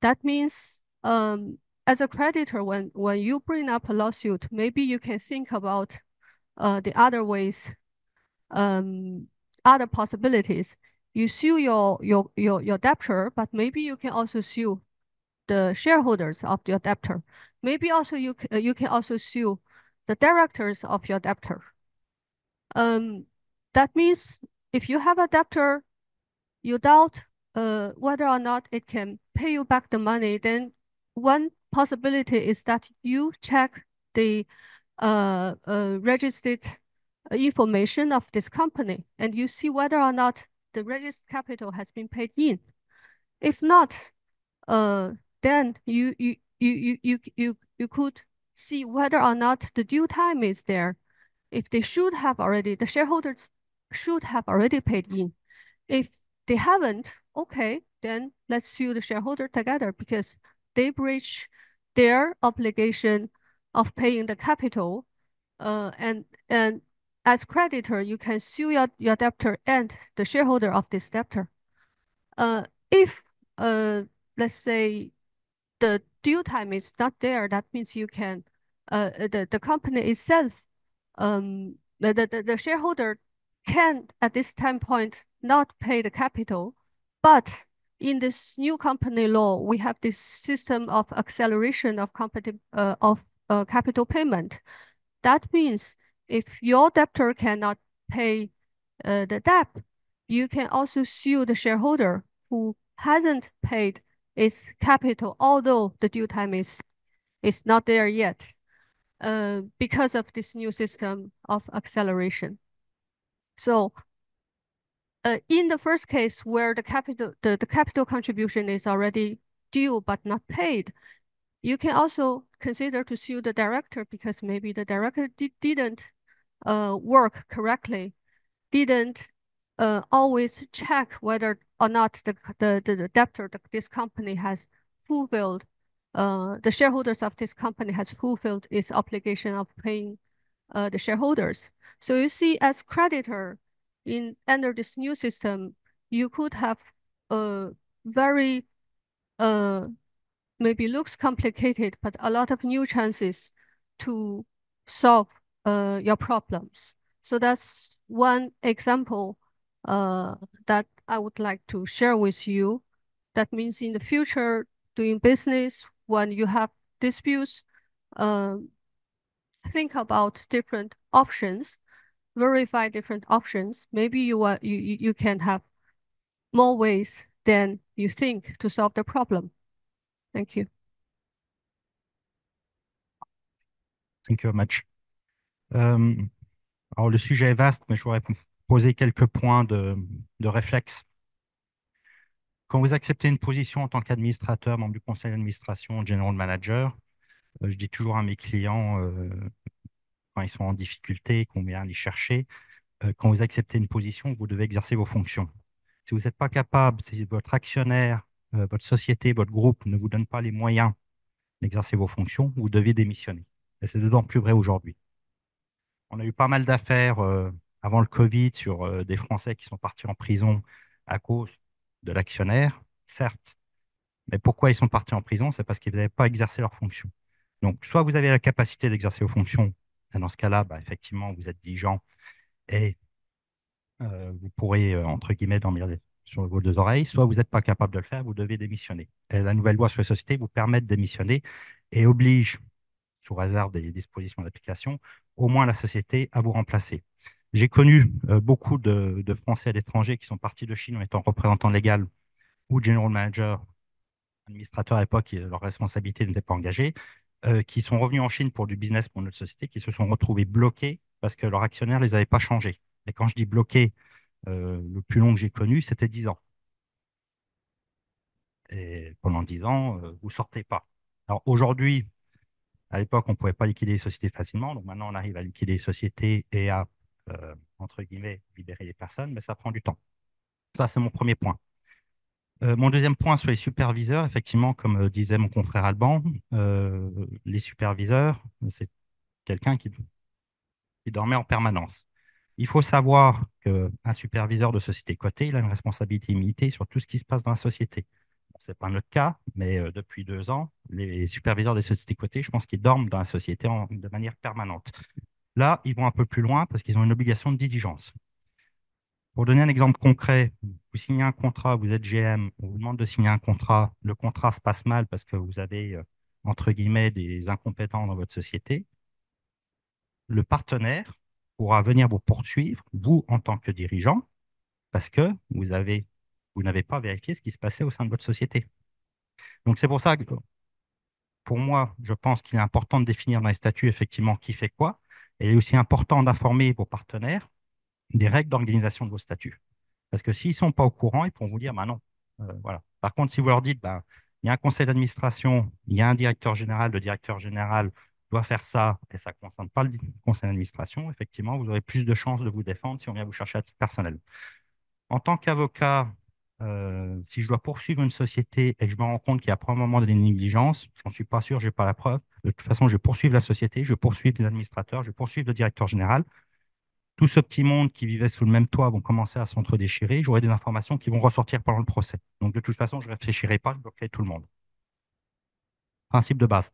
That means as a creditor, when you bring up a lawsuit, maybe you can think about the other ways, um, other possibilities. You sue your debtor, but maybe you can also sue the shareholders of your debtor. Maybe also you can also sue the directors of your debtor. Um, that means if you have a debtor, you doubt whether or not it can pay you back the money, then one possibility is that you check the registered information of this company and you see whether or not the registered capital has been paid in. If not, uh, then you could see whether or not the due time is there. If they should have already, the shareholders should have already paid in. If they haven't, okay, then let's sue the shareholder together because they breach their obligation of paying the capital. And as creditor, you can sue your debtor and the shareholder of this debtor. If let's say the due time is not there, that means you can the company itself, the shareholder can at this time point not pay the capital, but in this new company law, we have this system of acceleration of capital payment. That means if your debtor cannot pay the debt, you can also sue the shareholder who hasn't paid its capital, although the due time is not there yet, because of this new system of acceleration. So in the first case where the capital contribution is already due but not paid, you can also consider to sue the director because maybe the director didn't work correctly, didn't always check whether or not the debtor, this company has fulfilled, the shareholders of this company has fulfilled its obligation of paying the shareholders. So you see, as creditor under this new system, you could have a very uh, maybe looks complicated, but a lot of new chances to solve your problems. So that's one example uh, that I would like to share with you. That means in the future, doing business, when you have disputes, um, think about different options, verify different options. Maybe you can have more ways than you think to solve the problem. Thank you. Thank you very much. Alors, le sujet est vaste, mais je voudrais poser quelques points de réflexe. Quand vous acceptez une position en tant qu'administrateur, membre du conseil d'administration, general manager, je dis toujours à mes clients, quand ils sont en difficulté, qu'on vient les chercher, quand vous acceptez une position, vous devez exercer vos fonctions. Si vous n'êtes pas capable, si votre actionnaire, votre société, votre groupe ne vous donne pas les moyens d'exercer vos fonctions, vous devez démissionner. Et c'est d'autant plus vrai aujourd'hui. On a eu pas mal d'affaires avant le Covid sur des Français qui sont partis en prison à cause de l'actionnaire, certes. Mais pourquoi ils sont partis en prison? C'est parce qu'ils n'avaient pas exercé leurs fonctions. Donc, soit vous avez la capacité d'exercer vos fonctions, et dans ce cas-là, bah, effectivement, vous êtes diligent et vous pourrez, entre guillemets, dormir sur vos deux oreilles, soit vous n'êtes pas capable de le faire, vous devez démissionner. Et la nouvelle loi sur les sociétés vous permet de démissionner et oblige, sous réserve des dispositions d'application, au moins la société à vous remplacer. J'ai connu beaucoup de Français à l'étranger qui sont partis de Chine en étant représentants légal ou general manager, administrateur à l'époque, leur responsabilité n'était pas engagée, qui sont revenus en Chine pour du business pour notre société, qui se sont retrouvés bloqués parce que leur actionnaire ne les avait pas changés. Et quand je dis bloqués, le plus long que j'ai connu, c'était 10 ans. Et pendant 10 ans, vous ne sortez pas. Alors aujourd'hui, à l'époque, on ne pouvait pas liquider les sociétés facilement. Donc maintenant, on arrive à liquider les sociétés et à, entre guillemets, libérer les personnes, mais ça prend du temps. Ça, c'est mon premier point. Mon deuxième point sur les superviseurs, effectivement, comme disait mon confrère Alban, les superviseurs, c'est quelqu'un qui dormait en permanence. Il faut savoir qu'un superviseur de société cotée, il a une responsabilité limitée sur tout ce qui se passe dans la société. Bon, ce n'est pas notre cas, mais depuis 2 ans, les superviseurs des sociétés cotées, je pense qu'ils dorment dans la société de manière permanente. Là, ils vont un peu plus loin parce qu'ils ont une obligation de diligence. Pour donner un exemple concret, vous signez un contrat, vous êtes GM, on vous demande de signer un contrat, le contrat se passe mal parce que vous avez, entre guillemets, des incompétents dans votre société. Le partenaire pourra venir vous poursuivre, vous en tant que dirigeant, parce que vous n'avez pas vérifié ce qui se passait au sein de votre société. Donc c'est pour ça que, pour moi, je pense qu'il est important de définir dans les statuts effectivement qui fait quoi, et il est aussi important d'informer vos partenaires des règles d'organisation de vos statuts. Parce que s'ils ne sont pas au courant, ils pourront vous dire, bah non. Voilà. Par contre, si vous leur dites, bah, il y a un conseil d'administration, il y a un directeur général, le directeur général doit faire ça, et ça ne concerne pas le conseil d'administration, effectivement, vous aurez plus de chances de vous défendre si on vient vous chercher à titre personnel. En tant qu'avocat, si je dois poursuivre une société et que je me rends compte qu'il y a probablement des négligences, je n'en suis pas sûr, je n'ai pas la preuve. De toute façon, je vais poursuivre la société, je vais poursuivre les administrateurs, je vais poursuivre le directeur général. Tout ce petit monde qui vivait sous le même toit vont commencer à s'entre-déchirer. J'aurai des informations qui vont ressortir pendant le procès. Donc, de toute façon, je ne réfléchirai pas, je bloquerai tout le monde. Principe de base.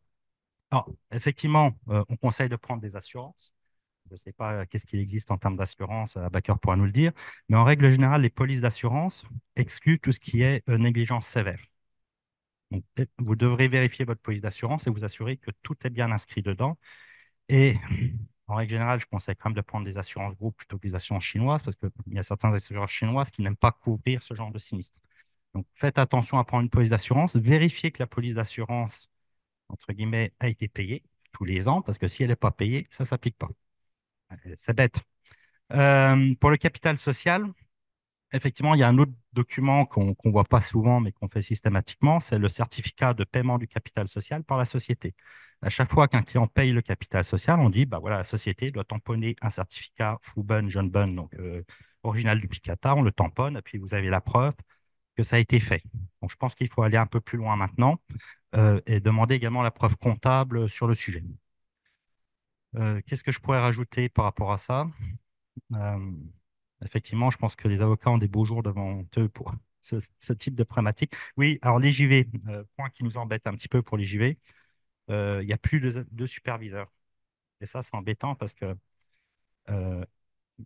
Alors, effectivement, on conseille de prendre des assurances. Je ne sais pas qu'est-ce qu'il existe en termes d'assurance, Backer pourra nous le dire. Mais en règle générale, les polices d'assurance excluent tout ce qui est négligence sévère. Donc, vous devrez vérifier votre police d'assurance et vous assurer que tout est bien inscrit dedans. Et en règle générale, je conseille quand même de prendre des assurances groupes plutôt que des assurances chinoises parce qu'il y a certains assureurs chinoises qui n'aiment pas couvrir ce genre de sinistre. Donc, faites attention à prendre une police d'assurance. Vérifiez que la police d'assurance, entre guillemets, a été payée tous les ans parce que si elle n'est pas payée, ça ne s'applique pas. C'est bête. Pour le capital social, effectivement, il y a un autre document qu'on ne voit pas souvent, mais qu'on fait systématiquement, c'est le certificat de paiement du capital social par la société. À chaque fois qu'un client paye le capital social, on dit, bah voilà, la société doit tamponner un certificat Fubon, Jeunbun, donc original duplicata, on le tamponne, et puis vous avez la preuve que ça a été fait. Donc je pense qu'il faut aller un peu plus loin maintenant et demander également la preuve comptable sur le sujet. Qu'est-ce que je pourrais rajouter par rapport à ça? Euh, Effectivement, je pense que les avocats ont des beaux jours devant eux pour ce type de problématique. Oui, alors les JV, point qui nous embête un petit peu pour les JV, il n'y a plus de superviseurs. Et ça, c'est embêtant parce que euh,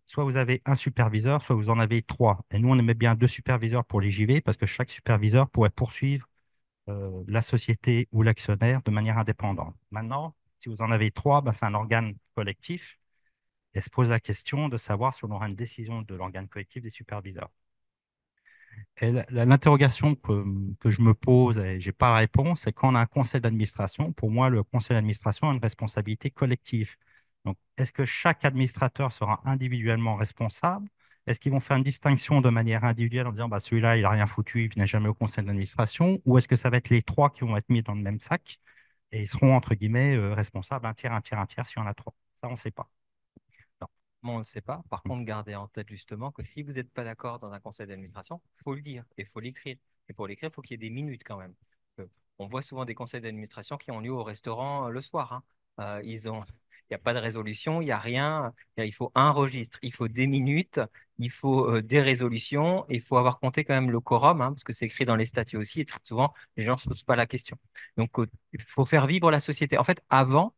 soit vous avez un superviseur, soit vous en avez trois. Et nous, on aimait bien deux superviseurs pour les JV parce que chaque superviseur pourrait poursuivre la société ou l'actionnaire de manière indépendante. Maintenant, si vous en avez trois, ben, c'est un organe collectif. Et se pose la question de savoir si on aura une décision de l'organe collectif des superviseurs. Et l'interrogation que je me pose, et je n'ai pas la réponse, c'est quand on a un conseil d'administration, pour moi, le conseil d'administration a une responsabilité collective. Donc, est-ce que chaque administrateur sera individuellement responsable? Est-ce qu'ils vont faire une distinction de manière individuelle en disant bah, celui-là, il n'a rien foutu, il n'est jamais au conseil d'administration? Ou est-ce que ça va être les trois qui vont être mis dans le même sac et ils seront, entre guillemets, responsables un tiers, un tiers, un tiers, si on a trois? Ça, on ne sait pas. Non, moi, on ne le sait pas. Par contre, gardez en tête justement que si vous n'êtes pas d'accord dans un conseil d'administration, il faut le dire et il faut l'écrire. Et pour l'écrire, il faut qu'il y ait des minutes quand même. On voit souvent des conseils d'administration qui ont lieu au restaurant le soir, hein. Il n'y a pas de résolution, il n'y a rien. Il faut un registre, il faut des minutes, il faut des résolutions, et il faut avoir compté quand même le quorum, hein, parce que c'est écrit dans les statuts aussi, et très souvent, les gens ne se posent pas la question. Donc, il faut faire vivre la société. En fait, avant,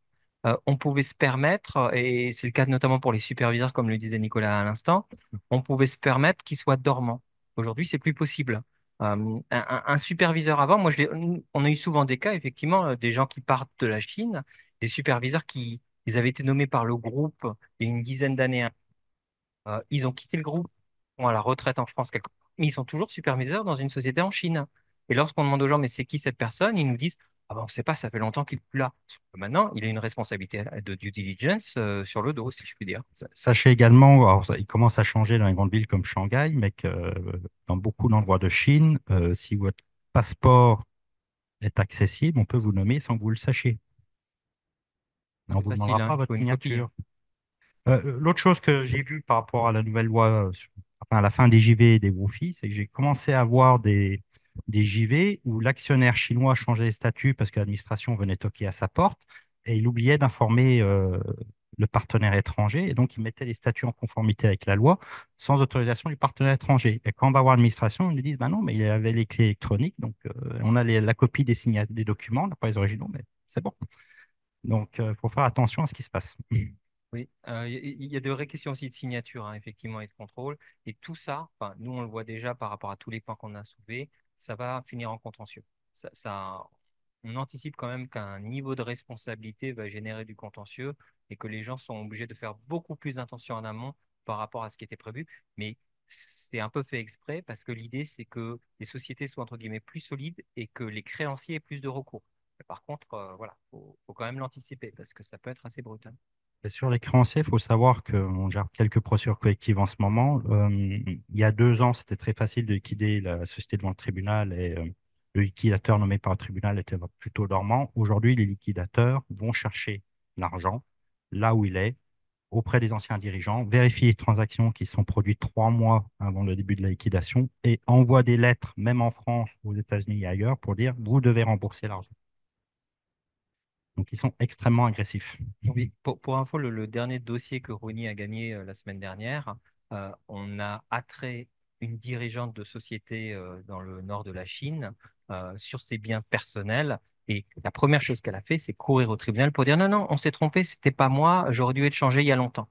on pouvait se permettre, et c'est le cas notamment pour les superviseurs, comme le disait Nicolas à l'instant, on pouvait se permettre qu'ils soient dormants. Aujourd'hui, c'est plus possible. Un superviseur avant, on a eu souvent des cas, effectivement, des gens qui partent de la Chine, des superviseurs qui ils avaient été nommés par le groupe il y a une dizaine d'années Ils ont quitté le groupe, sont à la retraite en France, mais ils sont toujours superviseurs dans une société en Chine. Et lorsqu'on demande aux gens, mais c'est qui cette personne? Ils nous disent, ah ben, on ne sait pas, ça fait longtemps qu'il n'est plus là. Maintenant, il a une responsabilité de due diligence sur le dos, si je puis dire. Sachez également, alors il commence à changer dans les grandes villes comme Shanghai, mais que dans beaucoup d'endroits de Chine, si votre passeport est accessible, on peut vous nommer sans que vous le sachiez. On ne C'est vous facile, demandera hein, pas il faut votre une copie, hein. signature. L'autre chose que j'ai vue par rapport à la nouvelle loi, enfin, à la fin des JV et des WOFI, c'est que j'ai commencé à voir des JV où l'actionnaire chinois changeait les statuts parce que l'administration venait toquer à sa porte et il oubliait d'informer le partenaire étranger et donc il mettait les statuts en conformité avec la loi sans autorisation du partenaire étranger. Et quand on va voir l'administration, ils nous disent bah non, mais il y avait les clés électroniques, donc on a la copie des documents, on n'a pas les originaux, mais c'est bon. Donc il faut faire attention à ce qui se passe. Oui, il y a de vraies questions aussi de signature, hein, effectivement, et de contrôle. Et tout ça, enfin, nous, on le voit déjà par rapport à tous les points qu'on a soulevés, ça va finir en contentieux. On anticipe quand même qu'un niveau de responsabilité va générer du contentieux et que les gens sont obligés de faire beaucoup plus attention en amont par rapport à ce qui était prévu. Mais c'est un peu fait exprès parce que l'idée, c'est que les sociétés soient, entre guillemets, plus solides et que les créanciers aient plus de recours. Mais par contre, voilà, faut quand même l'anticiper parce que ça peut être assez brutal. Et sur les créanciers, il faut savoir qu'on gère quelques procédures collectives en ce moment. Il y a 2 ans, c'était très facile de liquider la société devant le tribunal et le liquidateur nommé par le tribunal était plutôt dormant. Aujourd'hui, les liquidateurs vont chercher l'argent là où il est, auprès des anciens dirigeants, vérifier les transactions qui sont produites 3 mois avant le début de la liquidation et envoient des lettres, même en France, aux États-Unis et ailleurs, pour dire vous devez rembourser l'argent. Donc, ils sont extrêmement agressifs. Oui, pour info, le dernier dossier que Rony a gagné la semaine dernière, on a attrait une dirigeante de société dans le nord de la Chine sur ses biens personnels. Et la première chose qu'elle a fait, c'est courir au tribunal pour dire non, non, on s'est trompé, c'était pas moi, j'aurais dû être changé il y a longtemps.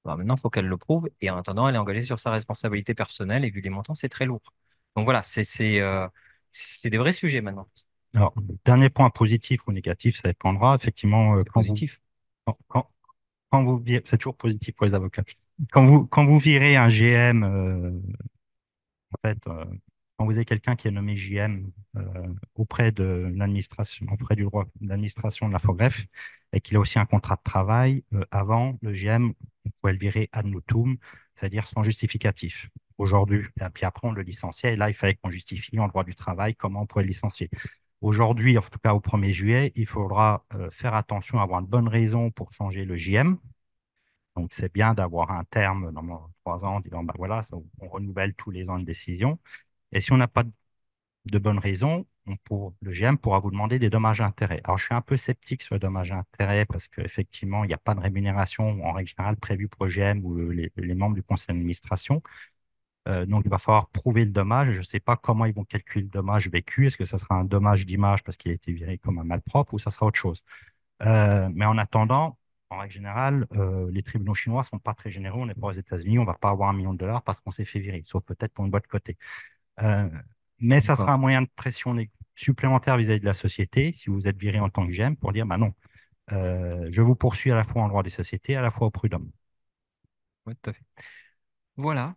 Bon, maintenant, il faut qu'elle le prouve. Et en attendant, elle est engagée sur sa responsabilité personnelle. Et vu les montants, c'est très lourd. Donc voilà, c'est des vrais sujets maintenant. Alors, dernier point positif ou négatif, ça dépendra. Effectivement, C'est positif. quand, quand- quand vous virez, c'est toujours positif pour les avocats. Quand vous virez un GM, en fait, quand vous avez quelqu'un qui est nommé JM auprès de l'administration, auprès du droit d'administration de la FOGREF, et qu'il a aussi un contrat de travail, avant, le GM, on pouvait le virer ad nutum, c'est-à-dire sans justificatif. Aujourd'hui, et puis après, on le licenciait, et là, il fallait qu'on justifie en droit du travail comment on pouvait le licencier. Aujourd'hui, en tout cas au 1er juillet, il faudra faire attention à avoir une bonne raison pour changer le JM. Donc, c'est bien d'avoir un terme dans 3 ans, en disant, ben voilà, on renouvelle tous les ans une décision. Et si on n'a pas de bonne raison, le GM pourra vous demander des dommages et intérêts. Alors, je suis un peu sceptique sur les dommages et intérêts parce qu'effectivement, il n'y a pas de rémunération en règle générale prévue pour le GM ou les membres du conseil d'administration. Donc, il va falloir prouver le dommage. Je ne sais pas comment ils vont calculer le dommage vécu. Est-ce que ça sera un dommage d'image parce qu'il a été viré comme un malpropre ou ça sera autre chose? Mais en attendant, en règle générale, les tribunaux chinois ne sont pas très généreux. On n'est pas aux États-Unis, on ne va pas avoir 1 million de dollars parce qu'on s'est fait virer, sauf peut-être pour une boîte cotée. Euh, mais ça sera D'accord. un moyen de pression supplémentaire vis-à-vis de la société, si vous êtes viré en tant que GM, pour dire, bah non, je vous poursuis à la fois en droit des sociétés, à la fois au prud'homme. Oui, tout à fait. Voilà.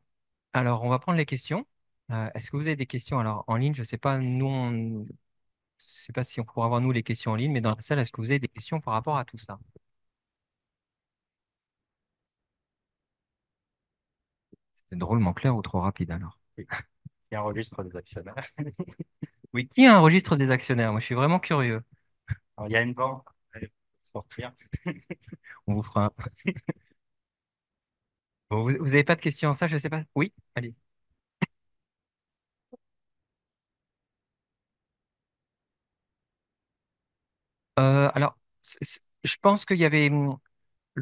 Alors, on va prendre les questions. Est-ce que vous avez des questions? Alors, en ligne, je ne sais pas, je sais pas si on pourra avoir nous les questions en ligne, mais dans la salle, est-ce que vous avez des questions par rapport à tout ça? C'est drôlement clair ou trop rapide alors? Il y a un registre des actionnaires. Oui, qui a un registre des actionnaires? Moi, je suis vraiment curieux. Alors, il y a une banque, elle va sortir. On vous fera Bon, vous n'avez pas de questions? Ça, je ne sais pas. Oui, allez. Alors, je pense qu'il y avait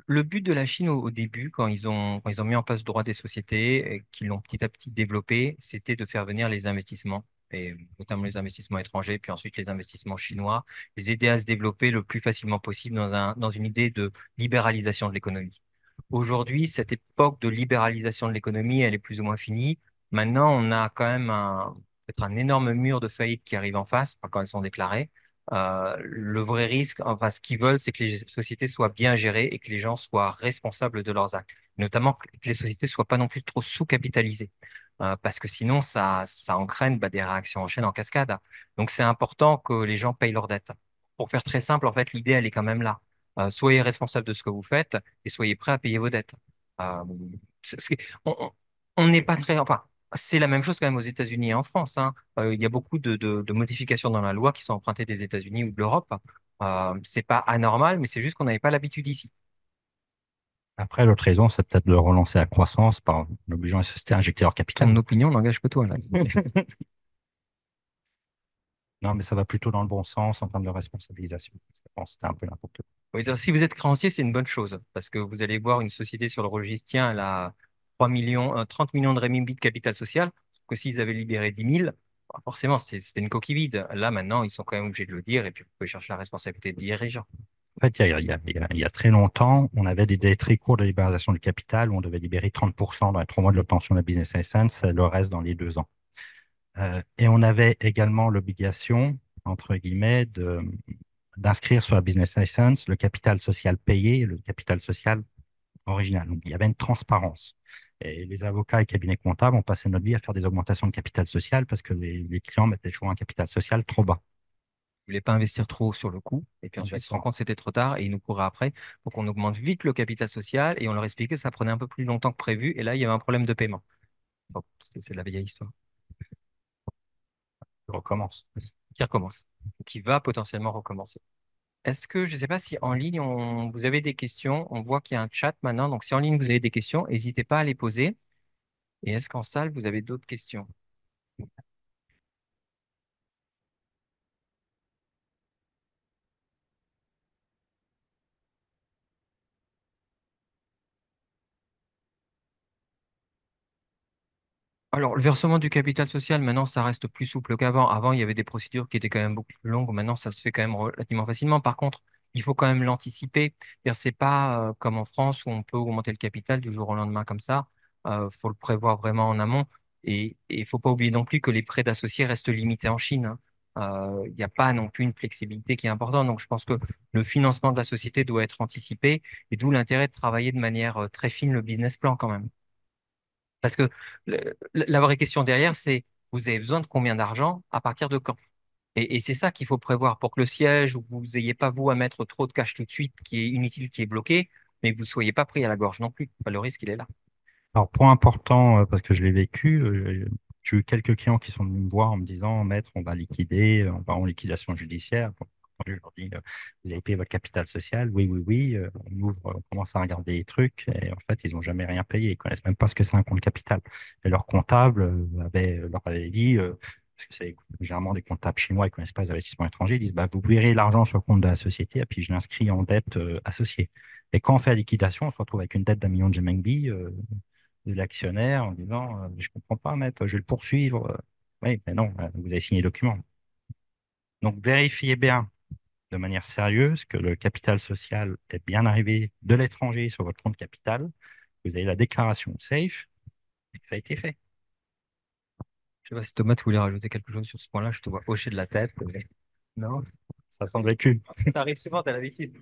le but de la Chine au début, quand ils ont mis en place le droit des sociétés et qu'ils l'ont petit à petit développé, c'était de faire venir les investissements, et notamment les investissements étrangers, puis ensuite les investissements chinois, les aider à se développer le plus facilement possible dans une idée de libéralisation de l'économie. Aujourd'hui, cette époque de libéralisation de l'économie, elle est plus ou moins finie. Maintenant, on a quand même peut-être un énorme mur de faillite qui arrive en face, enfin, quand elles sont déclarées. Le vrai risque, enfin, ce qu'ils veulent, c'est que les sociétés soient bien gérées et que les gens soient responsables de leurs actes. Notamment que les sociétés soient pas non plus trop sous-capitalisées. Parce que sinon, ça entraîne bah, des réactions en chaîne en cascade. Donc, c'est important que les gens payent leurs dettes. Pour faire très simple, en fait, l'idée, elle est quand même là. Soyez responsable de ce que vous faites et soyez prêt à payer vos dettes. Euh, on on n'est pas très, enfin, c'est la même chose quand même aux États-Unis et en France, hein. Il y a beaucoup de modifications dans la loi qui sont empruntées des États-Unis ou de l'Europe. C'est pas anormal, mais c'est juste qu'on n'avait pas l'habitude ici. Après, l'autre raison, c'est peut-être de relancer la croissance par obligeant les sociétés à injecter leur Ton capital. opinion n'engage que toi, là. Non, mais ça va plutôt dans le bon sens en termes de responsabilisation. Bon, c'était un peu n'importe quoi. Oui, donc, si vous êtes créancier, c'est une bonne chose parce que vous allez voir une société sur le registre, tiens, elle a 3 millions, 30 millions de renminbi de capital social, que s'ils avaient libéré 10 000, bah, forcément, c'était une coquille vide. Là, maintenant, ils sont quand même obligés de le dire et puis vous pouvez chercher la responsabilité de dirigeant. En fait, il y a très longtemps, on avait des délais très courts de libération du capital où on devait libérer 30% dans les 3 mois de l'obtention de la business license, le reste dans les 2 ans. Et on avait également l'obligation, entre guillemets, d'inscrire sur la business license le capital social payé et le capital social original. Donc, il y avait une transparence. Et les avocats et cabinets comptables ont passé notre vie à faire des augmentations de capital social parce que les clients mettaient toujours un capital social trop bas. Ils voulaient pas investir trop sur le coup et puis ensuite ils se rendent Exactement. compte que c'était trop tard et ils nous couraient après pour qu'on augmente vite le capital social et on leur expliquait que ça prenait un peu plus longtemps que prévu et là, il y avait un problème de paiement. Bon, c'est de la vieille histoire Je recommence. qui recommence, ou qui va potentiellement recommencer. Est-ce que, je ne sais pas si en ligne, vous avez des questions? On voit qu'il y a un chat maintenant. Donc, si en ligne, vous avez des questions, n'hésitez pas à les poser. Et est-ce qu'en salle, vous avez d'autres questions? Alors, le versement du capital social, maintenant, ça reste plus souple qu'avant. Avant, il y avait des procédures qui étaient quand même beaucoup plus longues. Maintenant, ça se fait quand même relativement facilement. Par contre, il faut quand même l'anticiper. C'est pas comme en France où on peut augmenter le capital du jour au lendemain comme ça. Faut le prévoir vraiment en amont. Et il faut pas oublier non plus que les prêts d'associés restent limités en Chine, hein. Il n'y a pas non plus une flexibilité qui est importante. Donc, je pense que le financement de la société doit être anticipé et d'où l'intérêt de travailler de manière très fine le business plan quand même. Parce que la vraie question derrière, c'est vous avez besoin de combien d'argent à partir de quand? Et c'est ça qu'il faut prévoir pour que le siège, où vous n'ayez pas vous à mettre trop de cash tout de suite, qui est inutile, qui est bloqué, mais que vous ne soyez pas pris à la gorge non plus. Enfin, le risque, il est là. Alors, point important, parce que je l'ai vécu, j'ai eu quelques clients qui sont venus me voir en me disant, Maître, on va liquider, on va en liquidation judiciaire. Bon, entendu, je leur dis, vous avez payé votre capital social? Oui, oui, oui. On ouvre, on commence à regarder les trucs. Et en fait, ils n'ont jamais rien payé. Ils connaissent même pas ce que c'est un compte capital. Et leur comptable leur avait dit, parce que c'est généralement des comptables chinois, ils connaissent pas les investissements étrangers, ils disent, bah, vous verrez l'argent sur le compte de la société, et puis je l'inscris en dette associée. Et quand on fait la liquidation, on se retrouve avec une dette d'1 million de renminbi de l'actionnaire en disant je comprends pas, maître, je vais le poursuivre. Oui, mais non, vous avez signé le document. Donc, vérifiez bien de manière sérieuse que le capital social est bien arrivé de l'étranger sur votre compte capital. Vous avez la déclaration safe et que ça a été fait. Je sais pas si Thomas, tu voulais rajouter quelque chose sur ce point-là. Je te vois hocher de la tête. Non, ça semble vécu. Ça arrive souvent, tu as l'habitude.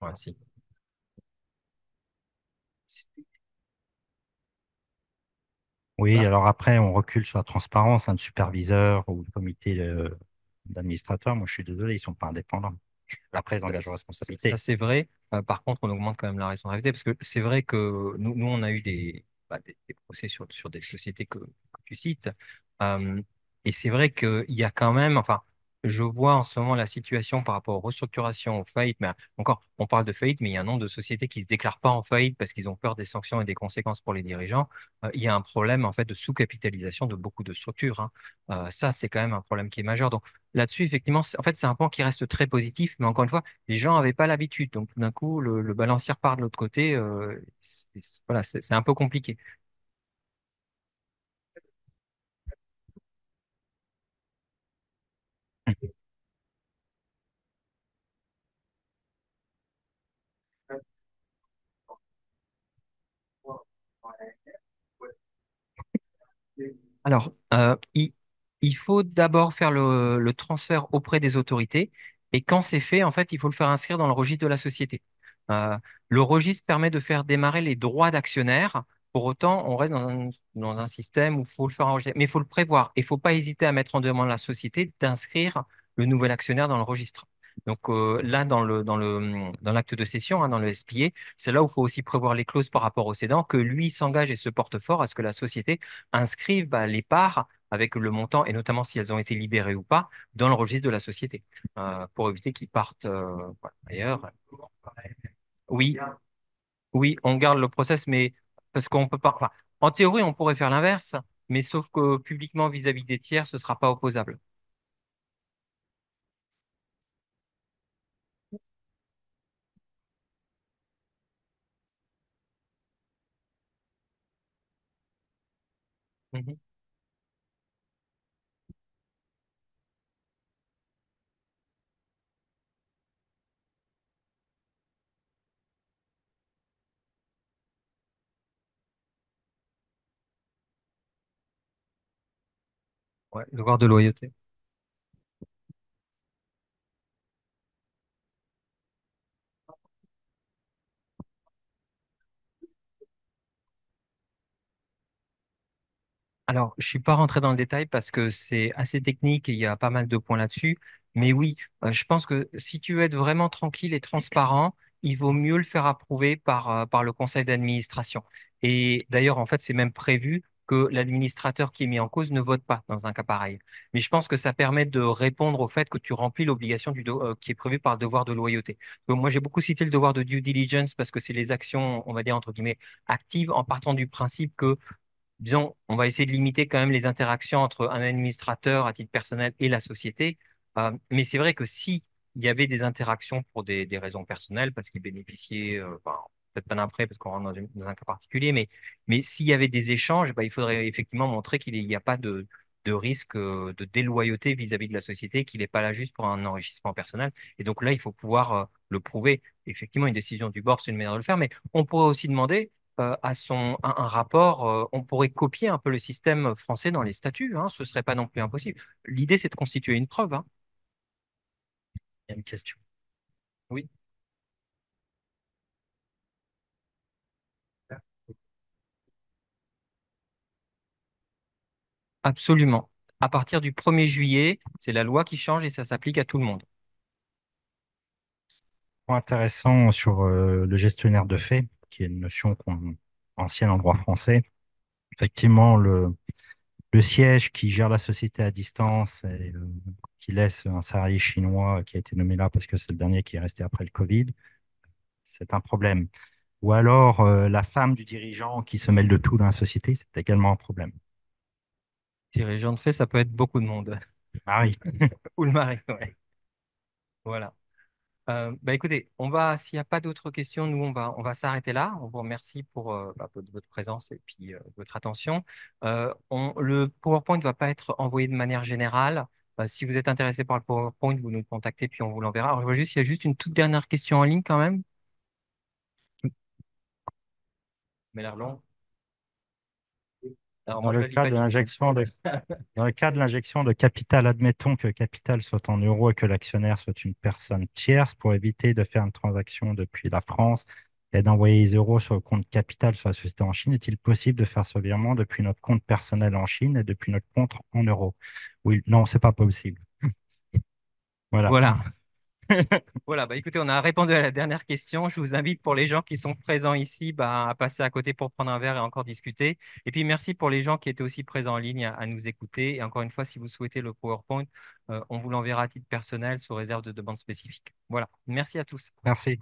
Ouais, si. Oui, Là, alors après, on recule sur la transparence, hein, le superviseur ou le comité d'administrateurs. Moi, je suis désolé, ils ne sont pas indépendants. Après, ils Ça, engagent en ça, responsabilité. c'est vrai. Par contre, on augmente quand même la responsabilité parce que c'est vrai que nous on a eu des procès sur des sociétés que tu cites. Euh, et c'est vrai qu'il y a quand même, enfin, je vois en ce moment la situation par rapport aux restructurations, aux faillites. Mais encore, on parle de faillite, mais il y a un nombre de sociétés qui ne se déclarent pas en faillite parce qu'ils ont peur des sanctions et des conséquences pour les dirigeants. Il y a un problème en fait de sous-capitalisation de beaucoup de structures, hein. Ça, c'est quand même un problème qui est majeur. Donc, là-dessus, effectivement, en fait, c'est un point qui reste très positif, mais encore une fois, les gens n'avaient pas l'habitude. Donc, tout d'un coup, le balancier part de l'autre côté. Voilà, c'est un peu compliqué. Alors, il faut d'abord faire le transfert auprès des autorités. Et quand c'est fait, en fait, il faut le faire inscrire dans le registre de la société. Euh, le registre permet de faire démarrer les droits d'actionnaire. Pour autant, on reste dans un système où il faut le faire enregistrer. Mais il faut le prévoir. Il ne faut pas hésiter à mettre en demande à la société d'inscrire le nouvel actionnaire dans le registre. Donc là, dans l'acte de cession, hein, dans le SPA, c'est là où il faut aussi prévoir les clauses par rapport au cédant, que lui s'engage et se porte fort à ce que la société inscrivent les parts avec le montant, et notamment si elles ont été libérées ou pas, dans le registre de la société, pour éviter qu'ils partent voilà, ailleurs. Oui, oui, on garde le process, mais parce qu'on peut pas. Enfin, en théorie, on pourrait faire l'inverse, mais sauf que publiquement vis-à-vis des tiers, ce sera pas opposable. Mhm. Ouais, devoir de loyauté. Alors, je suis pas rentré dans le détail parce que c'est assez technique et il y a pas mal de points là-dessus. Mais oui, je pense que si tu veux être vraiment tranquille et transparent, il vaut mieux le faire approuver par le conseil d'administration. Et d'ailleurs, en fait, c'est même prévu que l'administrateur qui est mis en cause ne vote pas dans un cas pareil. Mais je pense que ça permet de répondre au fait que tu remplis l'obligation qui est prévue par le devoir de loyauté. Donc, moi, j'ai beaucoup cité le devoir de due diligence parce que c'est les actions, on va dire, entre guillemets, actives en partant du principe que disons, on va essayer de limiter quand même les interactions entre un administrateur à titre personnel et la société. Mais c'est vrai que si il y avait des interactions pour des raisons personnelles, parce qu'ils bénéficiaient, enfin, peut-être pas d'un prêt, parce qu'on rentre dans un cas particulier, mais s'il y avait des échanges, bah, il faudrait effectivement montrer qu'il n'y a pas de risque de déloyauté vis-à-vis de la société, qu'il n'est pas là juste pour un enrichissement personnel. Et donc là, il faut pouvoir le prouver. Effectivement, une décision du board, c'est une manière de le faire, mais on pourrait aussi demander un rapport, on pourrait copier un peu le système français dans les statuts, hein, ce serait pas non plus impossible. L'idée, c'est de constituer une preuve, hein. Il y a une question. Oui, absolument. À partir du 1er juillet, c'est la loi qui change et ça s'applique à tout le monde. Point intéressant sur le gestionnaire de fait, qui est une notion ancienne en droit français. Effectivement, le siège qui gère la société à distance et qui laisse un salarié chinois qui a été nommé là parce que c'est le dernier qui est resté après le Covid, c'est un problème. Ou alors la femme du dirigeant qui se mêle de tout dans la société, c'est également un problème. Dirigeant de fait, ça peut être beaucoup de monde. Marie, Ou le mari, ouais. Voilà. Bah écoutez, s'il n'y a pas d'autres questions, nous, on va s'arrêter là. On vous remercie pour votre présence et puis votre attention. Le PowerPoint ne va pas être envoyé de manière générale. Si vous êtes intéressé par le PowerPoint, vous nous contactez puis on vous l'enverra. Alors, je vois juste, il y a juste une toute dernière question en ligne quand même. Mais l'air long. Alors, dans moi, je le la lis cas pas de du tout. l'injection dans le cas de l'injection de capital, admettons que le capital soit en euros et que l'actionnaire soit une personne tierce pour éviter de faire une transaction depuis la France et d'envoyer les euros sur le compte capital sur la société en Chine. Est-il possible de faire ce virement depuis notre compte personnel en Chine et depuis notre compte en euros? Oui, non, c'est pas possible. Voilà. Voilà. Voilà, bah écoutez, on a répondu à la dernière question. Je vous invite pour les gens qui sont présents ici à passer à côté pour prendre un verre et encore discuter. Et puis merci pour les gens qui étaient aussi présents en ligne à nous écouter. Et encore une fois, si vous souhaitez le PowerPoint, on vous l'enverra à titre personnel sous réserve de demandes spécifiques. Voilà, merci à tous. Merci.